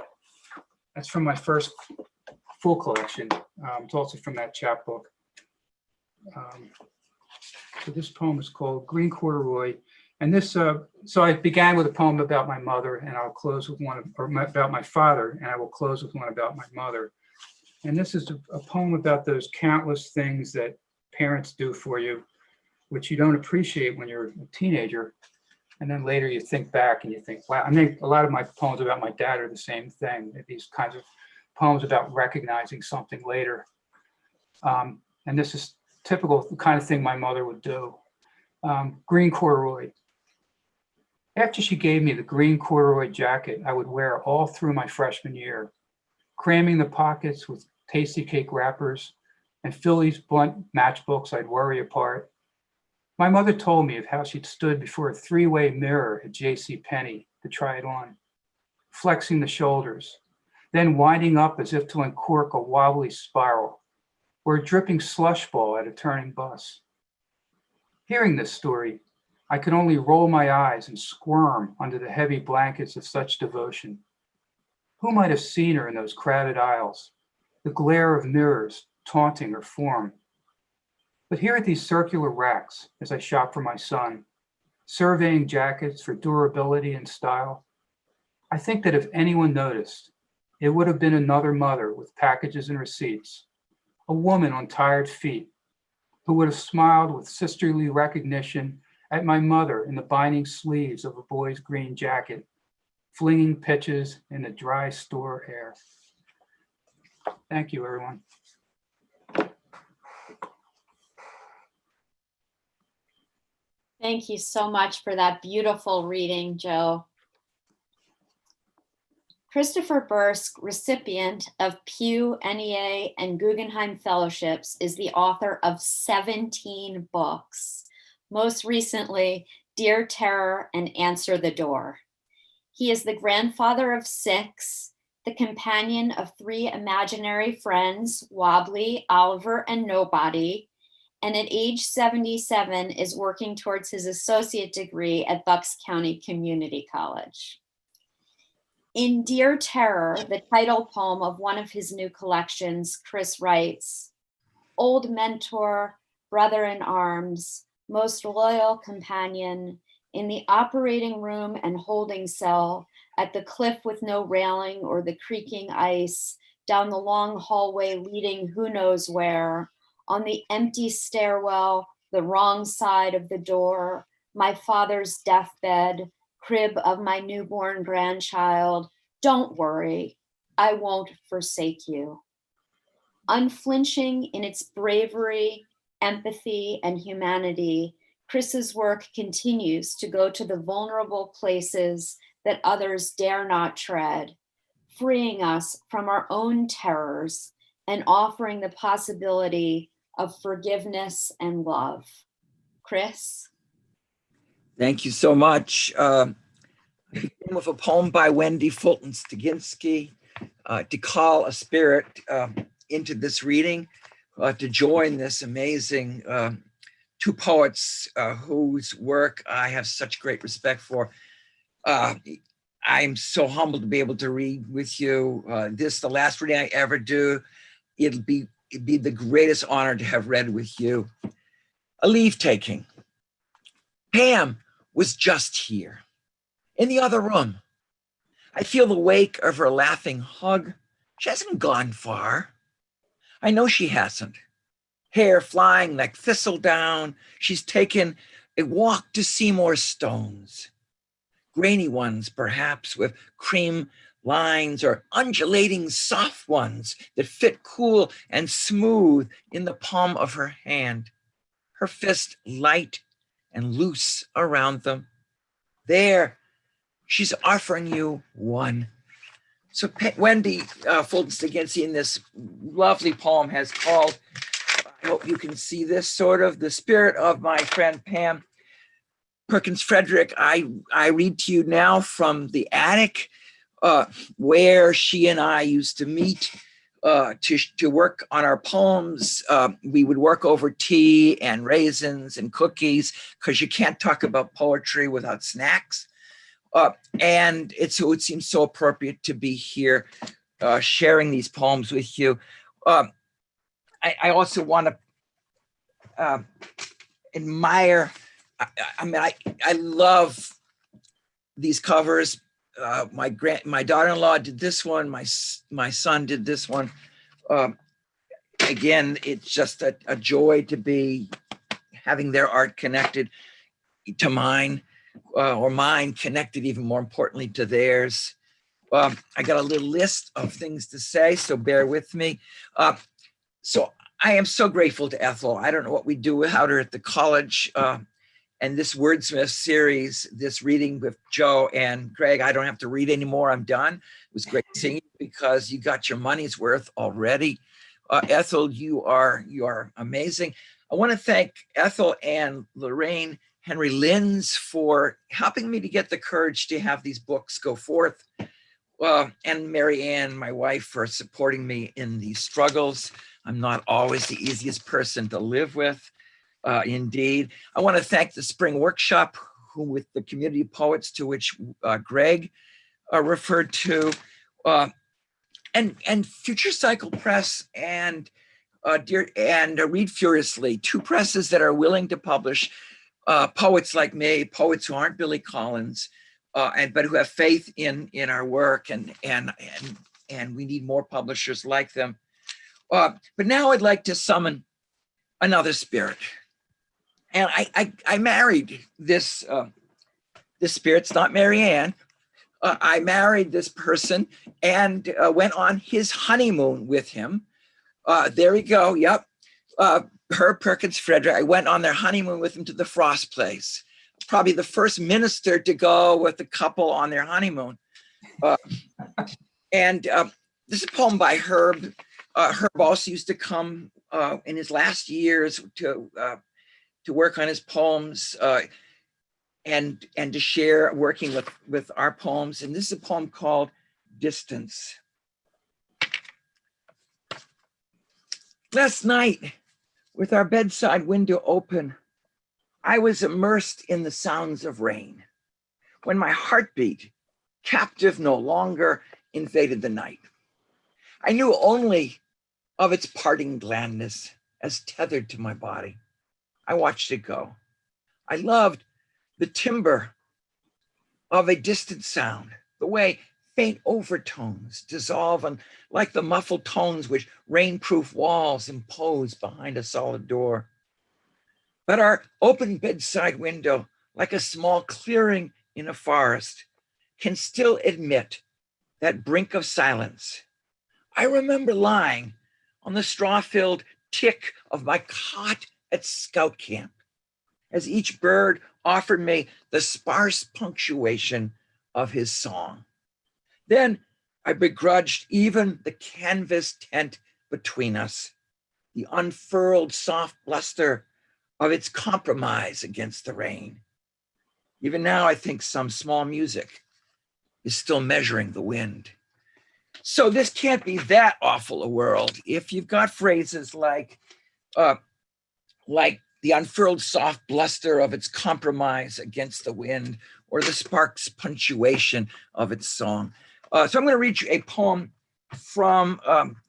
[SPEAKER 4] That's from my first full collection. It's also from that chapbook. So this poem is called Green Corduroy. And this, so I began with a poem about my mother, and I'll close with one about my father, and I will close with one about my mother. And this is a poem about those countless things that parents do for you, which you don't appreciate when you're a teenager. And then later you think back and you think, wow, I mean, a lot of my poems about my dad are the same thing. These kinds of poems about recognizing something later. And this is typical, the kind of thing my mother would do. Green corduroy. After she gave me the green corduroy jacket I would wear all through my freshman year, cramming the pockets with tasty cake wrappers and Philly's blunt matchbooks I'd worry apart, my mother told me of how she'd stood before a three-way mirror at JCPenney to try it on, flexing the shoulders, then winding up as if to uncork a wobbly spiral or a dripping slush ball at a turning bus. Hearing this story, I could only roll my eyes and squirm under the heavy blankets of such devotion. Who might have seen her in those crowded aisles, the glare of mirrors taunting her form? But here at these circular racks, as I shop for my son, surveying jackets for durability and style, I think that if anyone noticed, it would have been another mother with packages and receipts, a woman on tired feet, who would have smiled with sisterly recognition at my mother in the binding sleeves of a boy's green jacket, flinging pitches in the dry store air. Thank you, everyone.
[SPEAKER 5] Thank you so much for that beautiful reading, Joe. Christopher Bursk, recipient of Pew, NEA, and Guggenheim Fellowships, is the author of 17 books, most recently, Dear Terror and Answer the Door. He is the grandfather of 6, the companion of 3 imaginary friends, Wobbly, Oliver, and Nobody, and at age 77 is working towards his associate degree at Bucks County Community College. In Dear Terror, the title poem of one of his new collections, Chris writes, "Old mentor, brother in arms, most loyal companion, in the operating room and holding cell, at the cliff with no railing or the creaking ice, down the long hallway leading who knows where, on the empty stairwell, the wrong side of the door, my father's deathbed, crib of my newborn grandchild. Don't worry, I won't forsake you. Unflinching in its bravery, empathy, and humanity, Chris's work continues to go to the vulnerable places that others dare not tread, freeing us from our own terrors and offering the possibility of forgiveness and love. Chris?
[SPEAKER 3] Thank you so much. I begin with a poem by Wendy, Fulton, Staginski, to call a spirit into this reading, to join this amazing two poets whose work I have such great respect for. I'm so humbled to be able to read with you. This, the last reading I ever do. It'd be the greatest honor to have read with you. A leave taking. Pam was just here, in the other room. I feel the wake of her laughing hug. She hasn't gone far. I know she hasn't. Hair flying like thistledown. She's taken a walk to Seymour stones. Grainy ones, perhaps, with cream lines, or undulating soft ones that fit cool and smooth in the palm of her hand. Her fist light and loose around them. There, she's offering you one. So Wendy Fulton Staginski in this lovely poem has called, I hope you can see this, sort of the spirit of my friend Pam Perkins Frederick. I read to you now from the attic where she and I used to meet to work on our poems. We would work over tea and raisins and cookies because you can't talk about poetry without snacks. And it seems so appropriate to be here sharing these poems with you. I also want to admire, I love these covers. My daughter-in-law did this one. My son did this one. Again, it's just a joy to be having their art connected to mine, or mine connected even more importantly to theirs. I got a little list of things to say, so bear with me. So I am so grateful to Ethel. I don't know what we do without her at the college. And this Wordsmiths series, this reading with Joe and Greg, I don't have to read anymore. I'm done. It was great seeing you because you got your money's worth already. Ethel, you are amazing. I want to thank Ethel and Lorraine Henry Linz for helping me to get the courage to have these books go forth. And Mary Ann, my wife, for supporting me in these struggles. I'm not always the easiest person to live with. Indeed. I want to thank the Spring Workshop, who with the community poets to which Greg referred to, and Future Cycle Press and Read Furiously, two presses that are willing to publish poets like me, poets who aren't Billy Collins, but who have faith in our work, and we need more publishers like them. But now I'd like to summon another spirit. And I married this spirit. It's not Mary Ann. I married this person and went on his honeymoon with him. There we go. Yep. Herb Perkins Frederick. I went on their honeymoon with him to the Frost Place. Probably the first minister to go with the couple on their honeymoon. And this is a poem by Herb. Herb also used to come in his last years to work on his poems and to share working with our poems. And this is a poem called Distance. Last night, with our bedside window open, I was immersed in the sounds of rain when my heartbeat, captive no longer, invaded the night. I knew only of its parting gladness as tethered to my body. I watched it go. I loved the timbre of a distant sound, the way faint overtones dissolve on like the muffled tones which rainproof walls impose behind a solid door. But our open bedside window, like a small clearing in a forest, can still admit that brink of silence. I remember lying on the straw-filled tick of my cot at scout camp as each bird offered me the sparse punctuation of his song. Then I begrudged even the canvas tent between us, the unfurled soft bluster of its compromise against the rain. Even now, I think some small music is still measuring the wind. So this can't be that awful a world if you've got phrases like the unfurled soft bluster of its compromise against the wind, or the sparks punctuation of its song. So I'm going to read you a poem from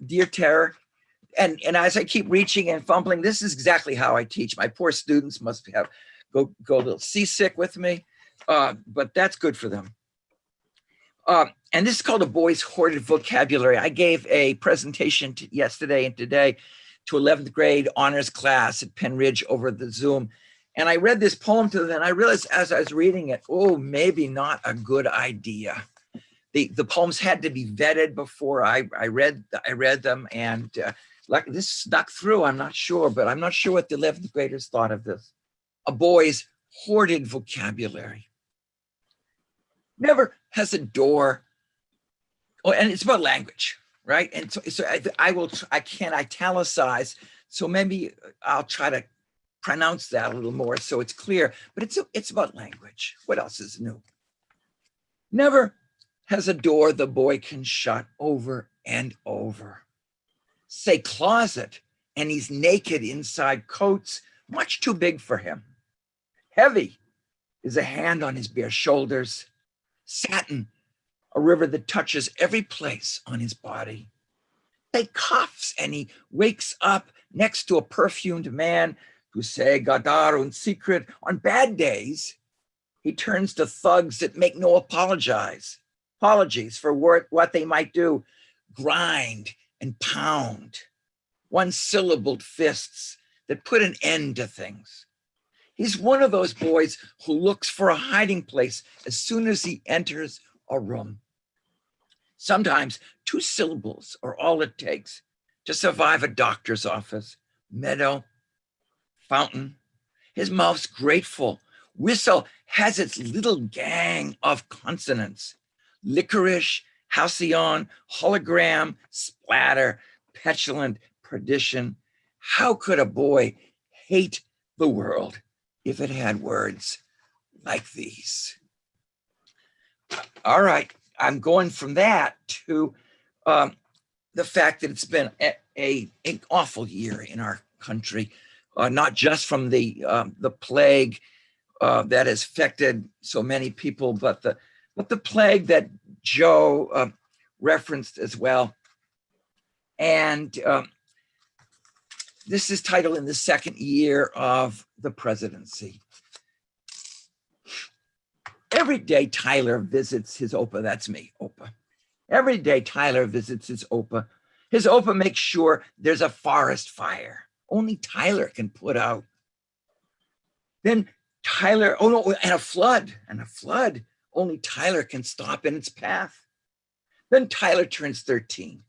[SPEAKER 3] Dear Terror. And as I keep reaching and fumbling, this is exactly how I teach. My poor students must go a little seasick with me, but that's good for them. And this is called A Boy's Hoarded Vocabulary. I gave a presentation yesterday and today to 11th grade honors class at Penn Ridge over the Zoom. And I read this poem to them, and I realized as I was reading it, oh, maybe not a good idea. The poems had to be vetted before I read them, and like this snuck through, I'm not sure, but I'm not sure what the 11th graders thought of this. A boy's hoarded vocabulary. Never has a door, oh, and it's about language, right? And so I can't italicize, so maybe I'll try to pronounce that a little more so it's clear, but it's about language. What else is new? Never has a door the boy can shut over and over. Say closet, and he's naked inside coats much too big for him. Heavy is a hand on his bare shoulders. Satin, a river that touches every place on his body. Say cuffs, and he wakes up next to a perfumed man who say Gadar und secret. On bad days, he turns to thugs that make no apologies for what they might do. Grind and pound, one-syllabled fists that put an end to things. He's one of those boys who looks for a hiding place as soon as he enters a room. Sometimes 2 syllables are all it takes to survive a doctor's office. Meadow, fountain. His mouth's grateful. Whistle has its little gang of consonants. Licorice, halcyon, hologram, splatter, petulant, perdition. How could a boy hate the world if it had words like these? All right, I'm going from that to the fact that it's been an awful year in our country, not just from the plague that has affected so many people, but the plague that Joe referenced as well. And this is titled In the Second Year of the Presidency. Every day Tyler visits his OPA, that's me, OPA. Every day Tyler visits his OPA. His OPA makes sure there's a forest fire. Only Tyler can put out. Then Tyler, oh no, and a flood. Only Tyler can stop in its path. Then Tyler turns 13,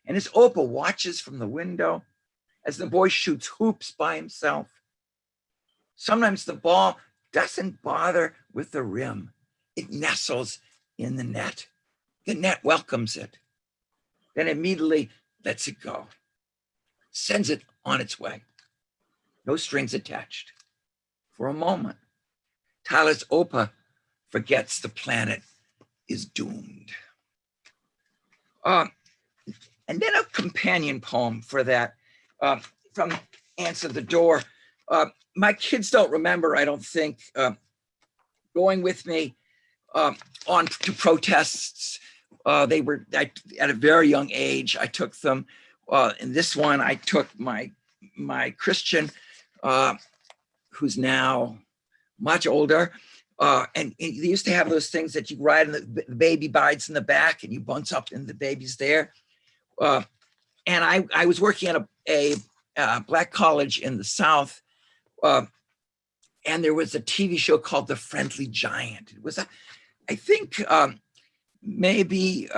[SPEAKER 3] and his OPA watches from the window as the boy shoots hoops by himself. Sometimes the ball doesn't bother with the rim. It nestles in the net. The net welcomes it, then immediately lets it go, sends it on its way. No strings attached. For a moment, Tyler's OPA forgets the planet is doomed. And then a companion poem for that from Answer the Door. My kids don't remember, I don't think, going with me on to protests. At a very young age, I took them. In this one, I took my Christian, who's now much older, And they used to have those things that you ride and the baby bides in the back and you bounce up and the baby's there. And I was working at a black college in the South. And there was a TV show called The Friendly Giant. It was, I think maybe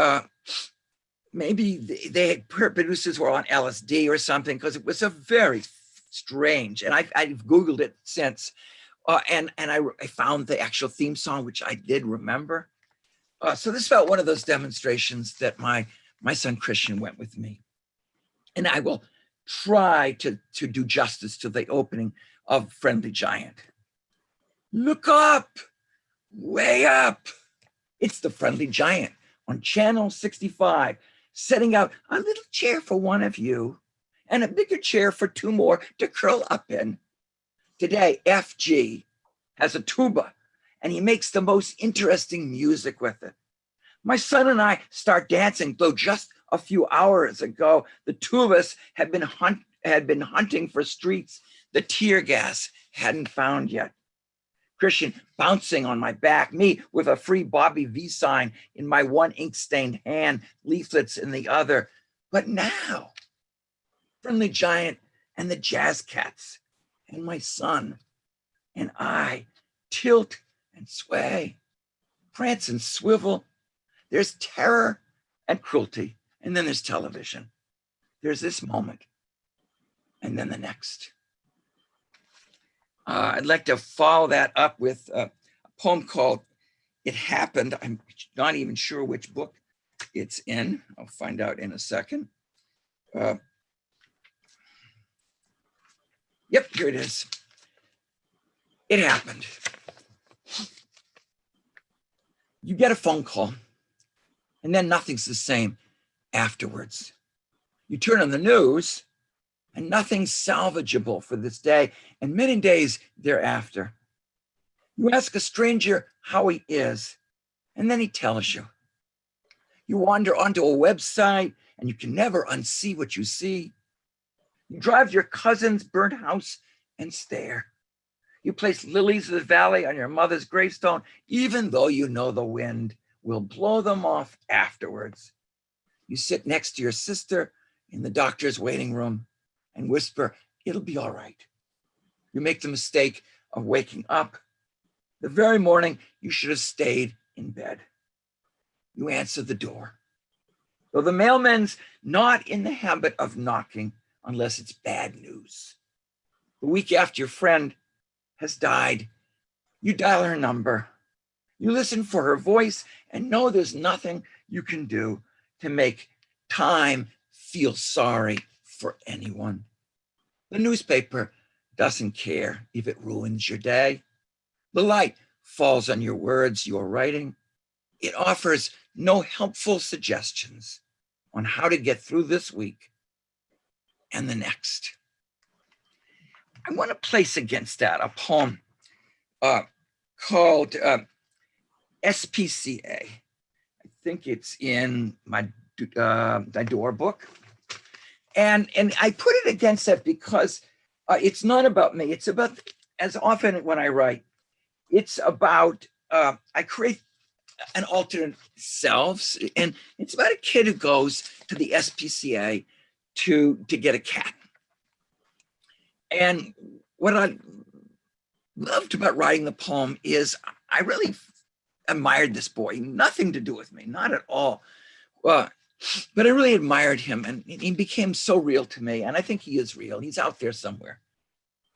[SPEAKER 3] they had producers were on LSD or something, because it was a very strange, and I've Googled it since. And I found the actual theme song, which I did remember. So this felt one of those demonstrations that my son Christian went with me. And I will try to do justice to the opening of Friendly Giant. Look up, way up. It's the Friendly Giant on channel 65, setting out a little chair for one of you and a bigger chair for two more to curl up in. Today, FG has a tuba, and he makes the most interesting music with it. My son and I start dancing, though just a few hours ago, the two of us had been hunting for streets the tear gas hadn't found yet. Christian bouncing on my back, me with a free Bobby V sign in my one ink-stained hand, leaflets in the other. But now, Friendly Giant and the Jazz Cats and my son and I tilt and sway, prance and swivel. There's terror and cruelty, and then there's television. There's this moment, and then the next. I'd like to follow that up with a poem called It Happened. I'm not even sure which book it's in. I'll find out in a second. Yep, here it is. It happened. You get a phone call, and then nothing's the same afterwards. You turn on the news, and nothing's salvageable for this day and many days thereafter. You ask a stranger how he is, and then he tells you. You wander onto a website, and you can never unsee what you see. You drive to your cousin's burnt house and stare. You place lilies of the valley on your mother's gravestone, even though you know the wind will blow them off afterwards. You sit next to your sister in the doctor's waiting room and whisper, it'll be all right. You make the mistake of waking up the very morning you should have stayed in bed. You answer the door. Though the mailman's not in the habit of knocking unless it's bad news. The week after your friend has died, you dial her number. You listen for her voice and know there's nothing you can do to make time feel sorry for anyone. The newspaper doesn't care if it ruins your day. The light falls on your words you're writing. It offers no helpful suggestions on how to get through this week and the next. I want to place against that a poem called SPCA. I think it's in my door book. And I put it against that because it's not about me. It's about, as often when I write, it's about, I create an alternate selves. And it's about a kid who goes to the SPCA to get a cat. And what I loved about writing the poem is I really admired this boy. Nothing to do with me, not at all. But I really admired him, and he became so real to me. And I think he is real. He's out there somewhere.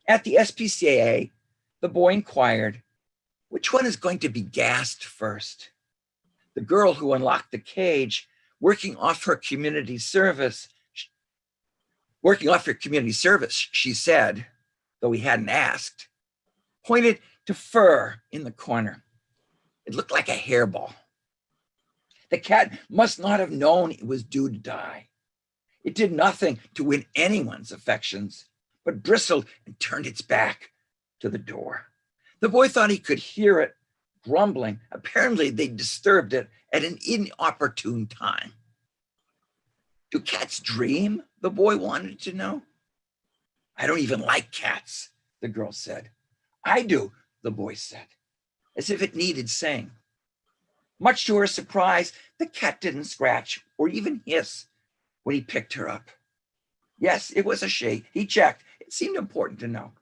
[SPEAKER 3] At the SPCA, the boy inquired, which one is going to be gassed first? The girl who unlocked the cage, working off her community service, she said, though he hadn't asked, pointed to fur in the corner. It looked like a hairball. The cat must not have known it was due to die. It did nothing to win anyone's affections, but bristled and turned its back to the door. The boy thought he could hear it grumbling. Apparently, they disturbed it at an inopportune time. Do cats dream? The boy wanted to know. I don't even like cats, the girl said. I do, the boy said. as if it needed saying. Much to her surprise, the cat didn't scratch or even hiss when he picked her up. Yes, it was a she. He checked. It seemed important to know.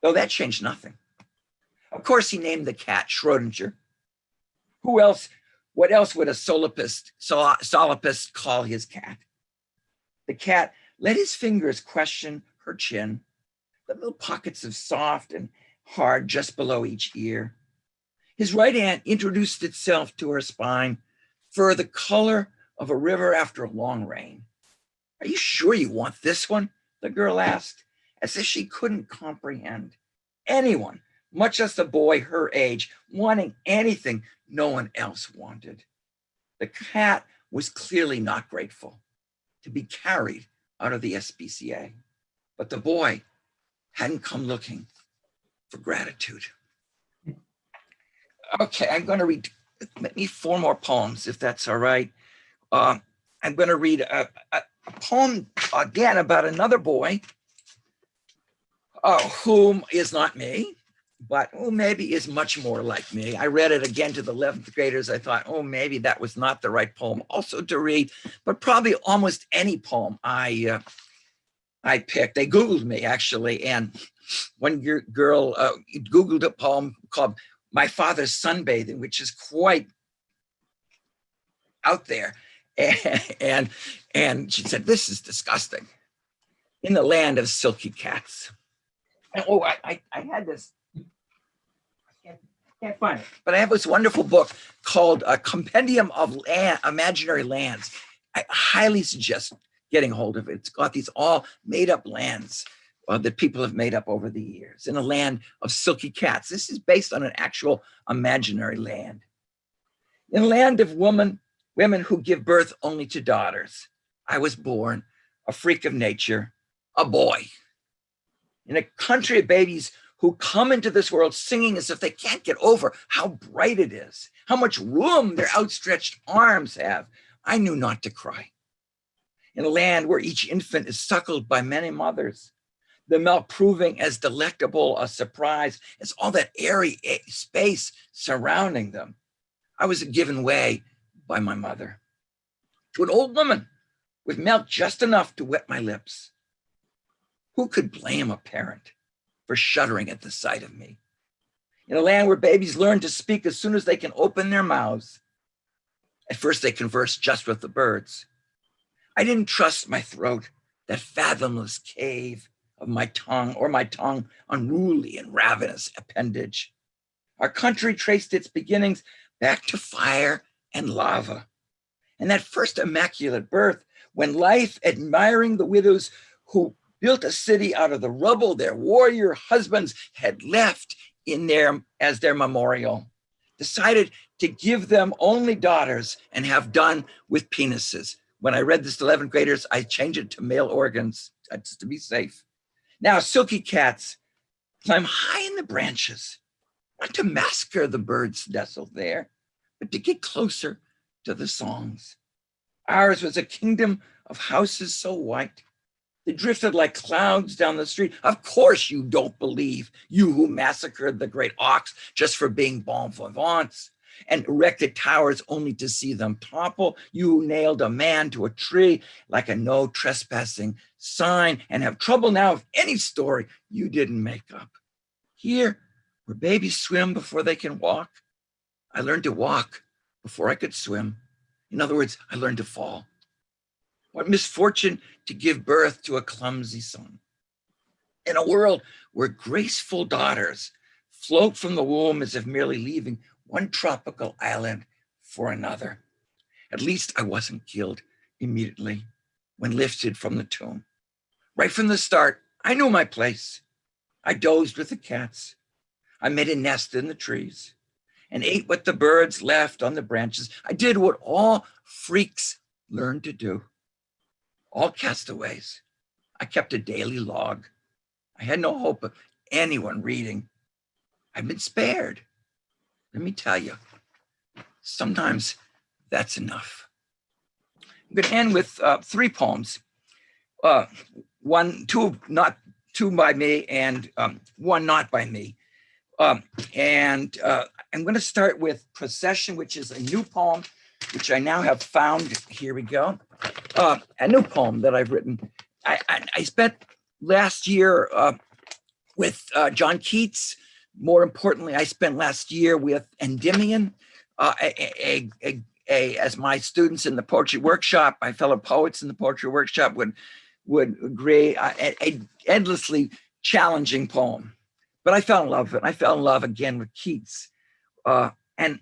[SPEAKER 3] Though that changed nothing. Of course, he named the cat Schrodinger. Who else? What else would a solipsist call his cat? The cat let his fingers question her chin, the little pockets of soft and hard just below each ear. His right hand introduced itself to her spine, fur the color of a river after a long rain. Are you sure you want this one? The girl asked, as if she couldn't comprehend anyone, much less a boy her age, wanting anything no one else wanted. The cat was clearly not grateful to be carried out of the SPCA, but the boy hadn't come looking for gratitude. Okay, I'm going to read maybe 4 more poems, if that's all right. I'm going to read a poem again about another boy whom is not me, but who maybe is much more like me. I read it again to the 11th graders. I thought, oh, maybe that was not the right poem also to read, but probably almost any poem I picked. They Googled me, actually, and one girl Googled a poem called My Father's Sunbathing, which is quite out there. And she said, this is disgusting. In the land of silky cats. And, I had this, I can't find it, but I have this wonderful book called A Compendium of Imaginary Lands. I highly suggest getting hold of it. It's got these all made up lands that people have made up over the years in a land of silky cats. This is based on an actual imaginary land. In a land of women who give birth only to daughters, I was born a freak of nature, a boy. In a country of babies who come into this world singing as if they can't get over how bright it is, how much room their outstretched arms have, I knew not to cry. In a land where each infant is suckled by many mothers, the milk proving as delectable a surprise as all that airy space surrounding them, I was given way by my mother to an old woman with milk just enough to wet my lips. Who could blame a parent for shuddering at the sight of me? In a land where babies learn to speak as soon as they can open their mouths. At first they converse just with the birds. I didn't trust my throat, that fathomless cave of my tongue, or my tongue unruly and ravenous appendage. Our country traced its beginnings back to fire and lava. And that first immaculate birth, when life, admiring the widows who built a city out of the rubble their warrior husbands had left in as their memorial, decided to give them only daughters and have done with penises. When I read this to 11th graders, I changed it to male organs, just to be safe. Now, silky cats climb high in the branches, not to massacre the birds nestled there, but to get closer to the songs. Ours was a kingdom of houses so white, they drifted like clouds down the street. Of course you don't believe, you who massacred the great ox just for being bon vivants and erected towers only to see them topple. You who nailed a man to a tree like a no trespassing sign and have trouble now with any story you didn't make up. Here, where babies swim before they can walk, I learned to walk before I could swim. In other words, I learned to fall. What misfortune to give birth to a clumsy son. In a world where graceful daughters float from the womb as if merely leaving one tropical island for another. At least I wasn't killed immediately when lifted from the tomb. Right from the start, I knew my place. I dozed with the cats. I made a nest in the trees and ate what the birds left on the branches. I did what all freaks learn to do. All castaways. I kept a daily log. I had no hope of anyone reading. I've been spared. Let me tell you, sometimes that's enough. I'm going to end with 3 poems. Two by me and one not by me. I'm going to start with Procession, which is a new poem, which I now have found. Here we go. A new poem that I've written. I spent last year with John Keats. More importantly, I spent last year with Endymion, as my students in the poetry workshop, my fellow poets in the poetry workshop would agree, a endlessly challenging poem. But I fell in love with it. I fell in love again with Keats, and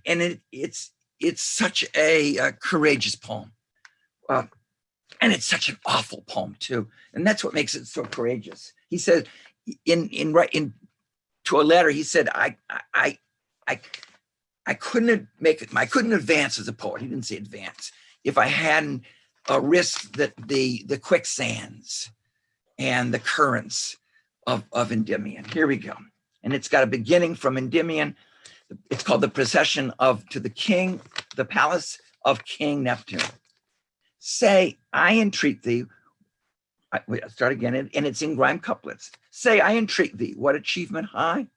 [SPEAKER 3] it's such a courageous poem, and it's such an awful poem too, and that's what makes it so courageous. He said in to a letter, he said, I couldn't make it. I couldn't advance as a poet. He didn't say advance if I hadn't risked the quicksands and the currents of Endymion. Here we go. And it's got a beginning from Endymion. It's called The Procession to the King, the Palace of King Neptune. Say, I entreat thee. I'll start again, and it's in rhyme couplets. Say, I entreat thee, what achievement high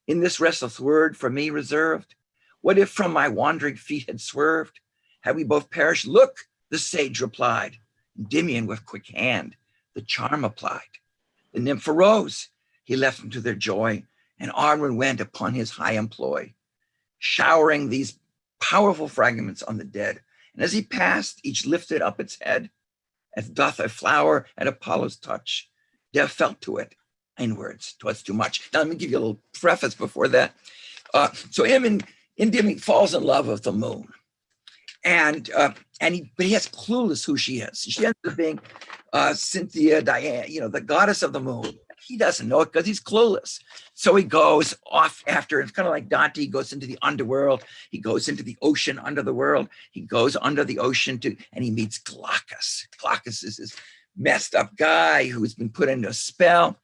[SPEAKER 3] in this restless word for me reserved? What if from my wandering feet had swerved? Had we both perished? Look, the sage replied. Endymion with quick hand the charm applied. The nymph arose, he left them to their joy, and onward went upon his high employ, showering these powerful fragments on the dead. And as he passed, each lifted up its head, as doth a flower at Apollo's touch. Death felt to it, inwards, 'twas too much. Now let me give you a little preface before that. So Endymion falls in love with the moon, but he has clueless who she is. She ends up being Cynthia Diane, the goddess of the moon. He doesn't know it because he's clueless. So he goes off after. It's kind of like Dante. He goes into the underworld. He goes into the ocean under the world. He goes under the ocean and he meets Glaucus. Glaucus is this messed up guy who's been put into a spell.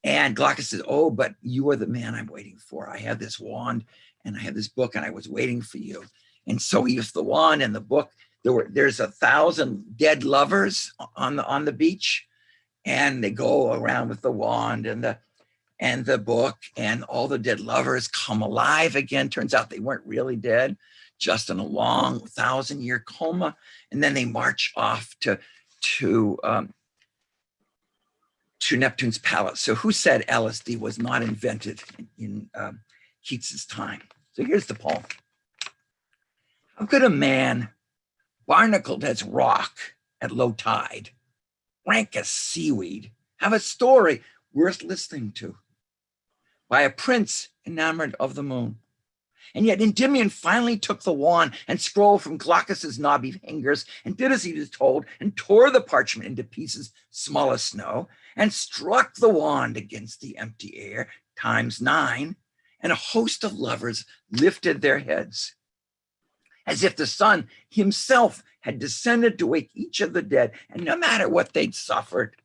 [SPEAKER 3] And Glaucus says, "Oh, but you are the man I'm waiting for. I have this wand and I have this book and I was waiting for you." And so he used the wand and the book. There's 1,000 dead lovers on the beach. And they go around with the wand and the book, and all the dead lovers come alive again. Turns out they weren't really dead, just in a long 1,000-year coma. And then they march off to Neptune's palace. So who said LSD was not invented in Keats's time? So here's the poem. How could a man barnacled as rock at low tide, rank as seaweed, have a story worth listening to by a prince enamored of the moon? And yet Endymion finally took the wand and scrolled from Glaucus's knobby fingers and did as he was told and tore the parchment into pieces small as snow and struck the wand against the empty air ×9, and a host of lovers lifted their heads as if the sun himself had descended to wake each of the dead. And no matter what they'd suffered,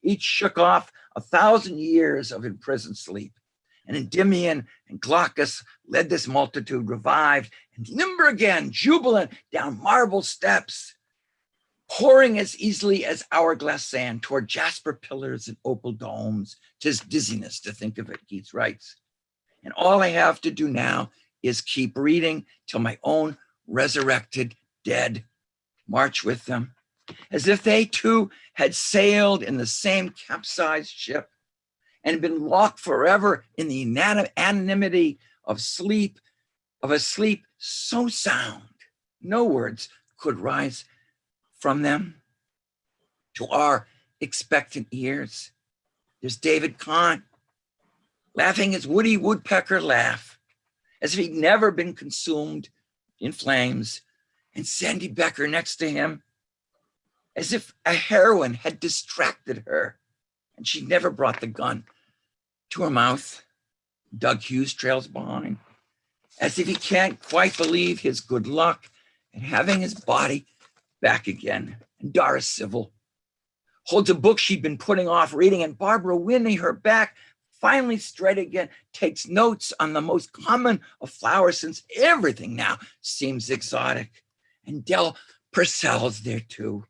[SPEAKER 3] each shook off 1,000 years of imprisoned sleep. And Endymion and Glaucus led this multitude revived and limber again, jubilant down marble steps, pouring as easily as hourglass sand toward jasper pillars and opal domes. 'Tis dizziness to think of it, Keats writes. And all I have to do now is keep reading till my own resurrected dead march with them, as if they too had sailed in the same capsized ship and been locked forever in the anonymity of a sleep so sound no words could rise from them. To our expectant ears, there's David Kahn laughing his woody woodpecker laugh, as if he'd never been consumed in flames, and Sandy Becker next to him, as if a heroine had distracted her and she'd never brought the gun to her mouth. Doug Hughes trails behind, as if he can't quite believe his good luck at having his body back again. And Doris Civil holds a book she'd been putting off reading, and Barbara Winnie, her back finally straight again, takes notes on the most common of flowers, since everything now seems exotic. And Del Purcell's there too,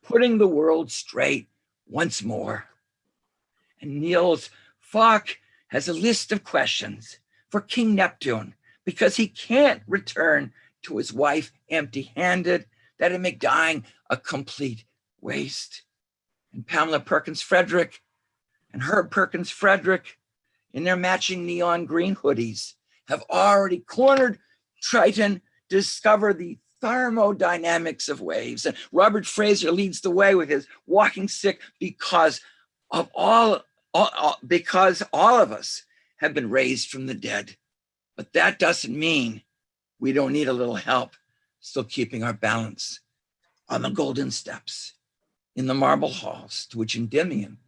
[SPEAKER 3] putting the world straight once more. And Niels Falk has a list of questions for King Neptune, because he can't return to his wife empty-handed, that'd make dying a complete waste. And Pamela Perkins Frederick and Herb Perkins Frederick, in their matching neon green hoodies, have already cornered Triton to discover the thermodynamics of waves. And Robert Fraser leads the way with his walking stick because all of us have been raised from the dead. But that doesn't mean we don't need a little help still keeping our balance on the golden steps in the marble halls to which Endymion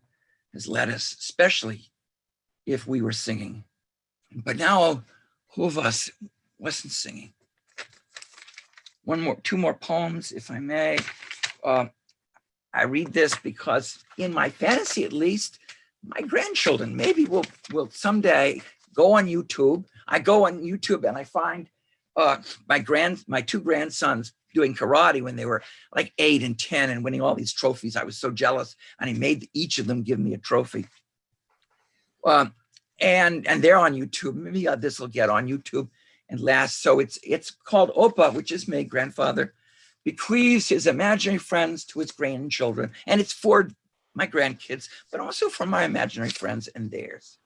[SPEAKER 3] has led us, especially if we were singing. But now, who of us wasn't singing? Two more poems, if I may. I read this because in my fantasy, at least, my grandchildren maybe will someday go on YouTube. I go on YouTube and I find my two grandsons doing karate when they were like 8 and 10 and winning all these trophies. I was so jealous, and he made each of them give me a trophy. And they're on YouTube. Maybe this will get on YouTube and last. So it's called Opa, which is my grandfather bequeaths his imaginary friends to his grandchildren. And it's for my grandkids, but also for my imaginary friends and theirs.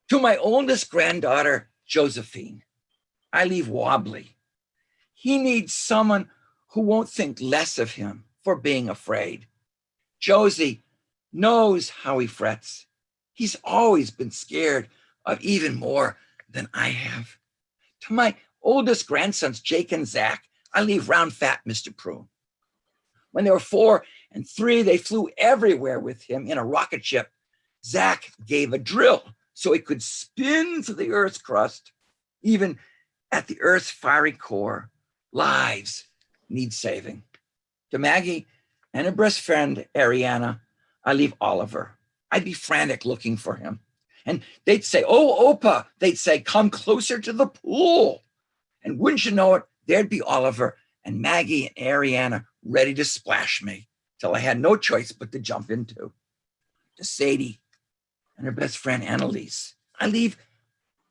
[SPEAKER 3] To my oldest granddaughter, Josephine, I leave wobbly. He needs someone who won't think less of him for being afraid. Josie knows how he frets. He's always been scared of even more than I have. To my oldest grandsons, Jake and Zach, I leave round fat Mr. Prune. When they were 4 and 3, they flew everywhere with him in a rocket ship. Zach gave a drill so he could spin through the Earth's crust. Even at the Earth's fiery core, lives need saving. To Maggie and her best friend, Ariana, I leave Oliver. I'd be frantic looking for him. And they'd say, "Oh, Opa," they'd say, "come closer to the pool." And wouldn't you know it, there'd be Oliver and Maggie and Ariana ready to splash me till I had no choice but to jump into. To Sadie and her best friend, Annalise, I leave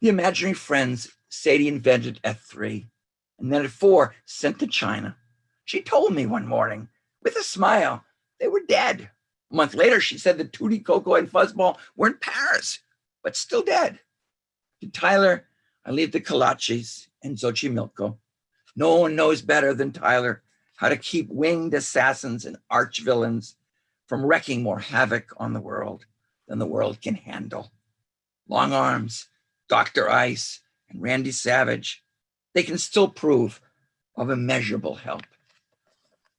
[SPEAKER 3] the imaginary friends Sadie invented at 3, and then at 4, sent to China. She told me one morning, with a smile, they were dead. A month later, she said that Tootie, Coco, and Fuzzball were in Paris, but still dead. To Tyler, I leave the Kalachis and Xochimilco. No one knows better than Tyler how to keep winged assassins and arch villains from wreaking more havoc on the world than the world can handle. Long Arms, Dr. Ice, and Randy Savage, they can still prove of immeasurable help.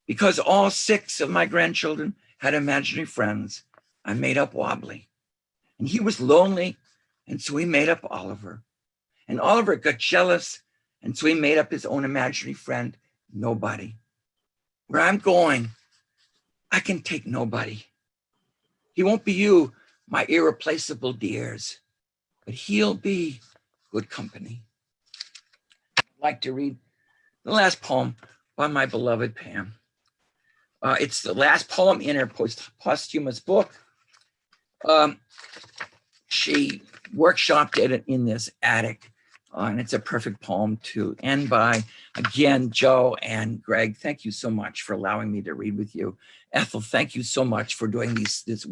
[SPEAKER 3] Because all 6 of my grandchildren had imaginary friends, I made up Wobbly. And he was lonely, and so he made up Oliver. And Oliver got jealous, and so he made up his own imaginary friend, Nobody. Where I'm going, I can take nobody. He won't be you, my irreplaceable dears, but he'll be good company. I'd like to read the last poem by my beloved Pam. It's the last poem in her posthumous book. She workshopped it in this attic, and it's a perfect poem to end by. Again, Joe and Greg, thank you so much for allowing me to read with you. Ethel, thank you so much for doing this.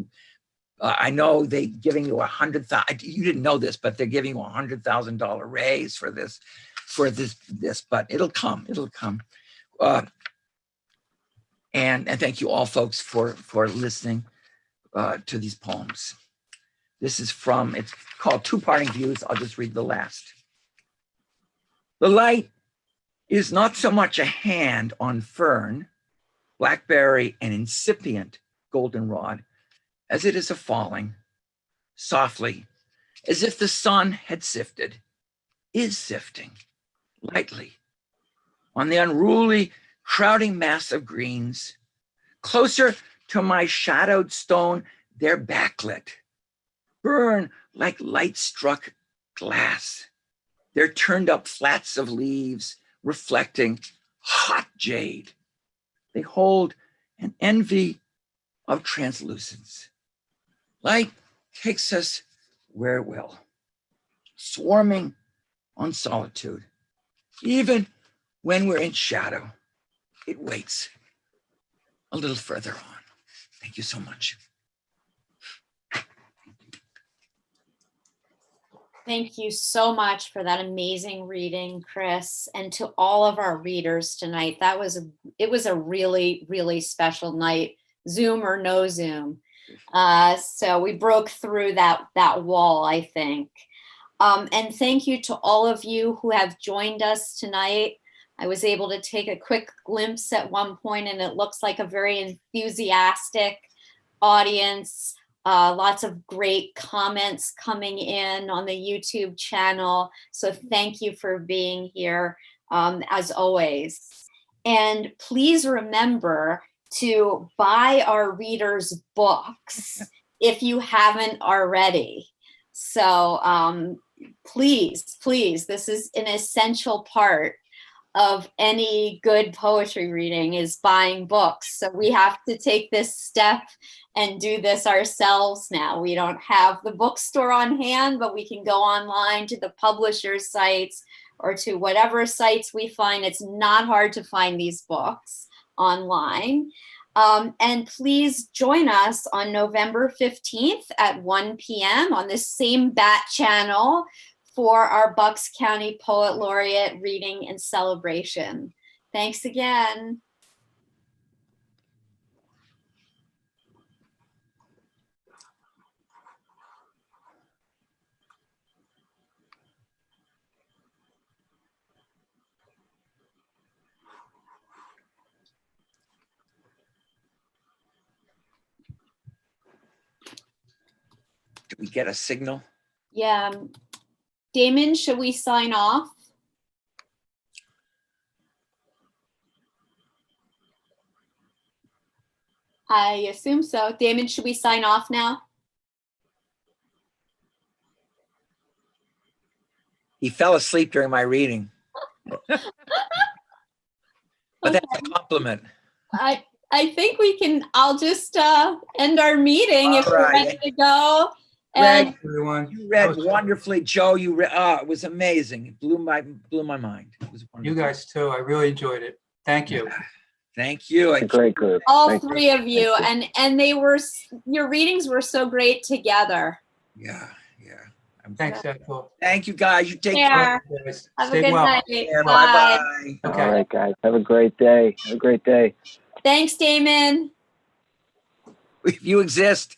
[SPEAKER 3] I know they're giving you $100,000. You didn't know this, but they're giving you $100,000 raise for this. But it'll come. And thank you all, folks, for listening to these poems. This is from, it's called Two Parting Views. I'll just read the last. The light is not so much a hand on fern, blackberry, and incipient goldenrod, as it is a falling, softly, as if the sun had sifted, is sifting, lightly, on the unruly, crowding mass of greens. Closer to my shadowed stone, they're backlit, burn like light-struck glass. They're turned up flats of leaves, reflecting hot jade. They hold an envy of translucence. Light takes us where it will. swarming on solitude. Even when we're in shadow, it waits a little further on. Thank you so much.
[SPEAKER 5] Thank you so much for that amazing reading, Chris, and to all of our readers tonight. It was a really, really special night, Zoom or no Zoom. So we broke through that wall, I think. And thank you to all of you who have joined us tonight. I was able to take a quick glimpse at one point, and it looks like a very enthusiastic audience. Lots of great comments coming in on the YouTube channel. So thank you for being here, as always. And please remember to buy our readers' books if you haven't already. So please, this is an essential part of any good poetry reading, is buying books. So we have to take this step and do this ourselves now. We don't have the bookstore on hand, but we can go online to the publisher's sites or to whatever sites we find. It's not hard to find these books online. And please join us on November 15th at 1 p.m. on this same Bat channel for our Bucks County Poet Laureate reading and celebration. Thanks again.
[SPEAKER 3] Do we get a signal?
[SPEAKER 5] Yeah. Damon, should we sign off? I assume so. Damon, should we sign off now?
[SPEAKER 3] He fell asleep during my reading. But that's a compliment.
[SPEAKER 5] I think we can, I'll just end our meeting if we're
[SPEAKER 3] Alright.
[SPEAKER 5] ready to go. And
[SPEAKER 4] Everyone,
[SPEAKER 3] You read wonderfully, Joe. You read, it was amazing. It blew my mind. It was wonderful.
[SPEAKER 4] you guys too. I really enjoyed it. Thank you.
[SPEAKER 3] Thank you.
[SPEAKER 1] It's a great group.
[SPEAKER 5] all
[SPEAKER 1] Thank you.
[SPEAKER 5] three of you,
[SPEAKER 1] Thank you.
[SPEAKER 5] and they were, your readings were so great together.
[SPEAKER 3] Yeah.
[SPEAKER 4] Thanks, Ethel.
[SPEAKER 3] Thank you, guys. You take
[SPEAKER 5] Yeah.
[SPEAKER 3] care.
[SPEAKER 4] Guys,
[SPEAKER 5] Have a
[SPEAKER 4] stay
[SPEAKER 5] good
[SPEAKER 4] well.
[SPEAKER 5] night.
[SPEAKER 3] Yeah,
[SPEAKER 5] Bye.
[SPEAKER 3] bye-bye.
[SPEAKER 4] Okay.
[SPEAKER 1] All right, guys. Have a great day. Have a great day.
[SPEAKER 5] Thanks, Damon.
[SPEAKER 3] If you exist.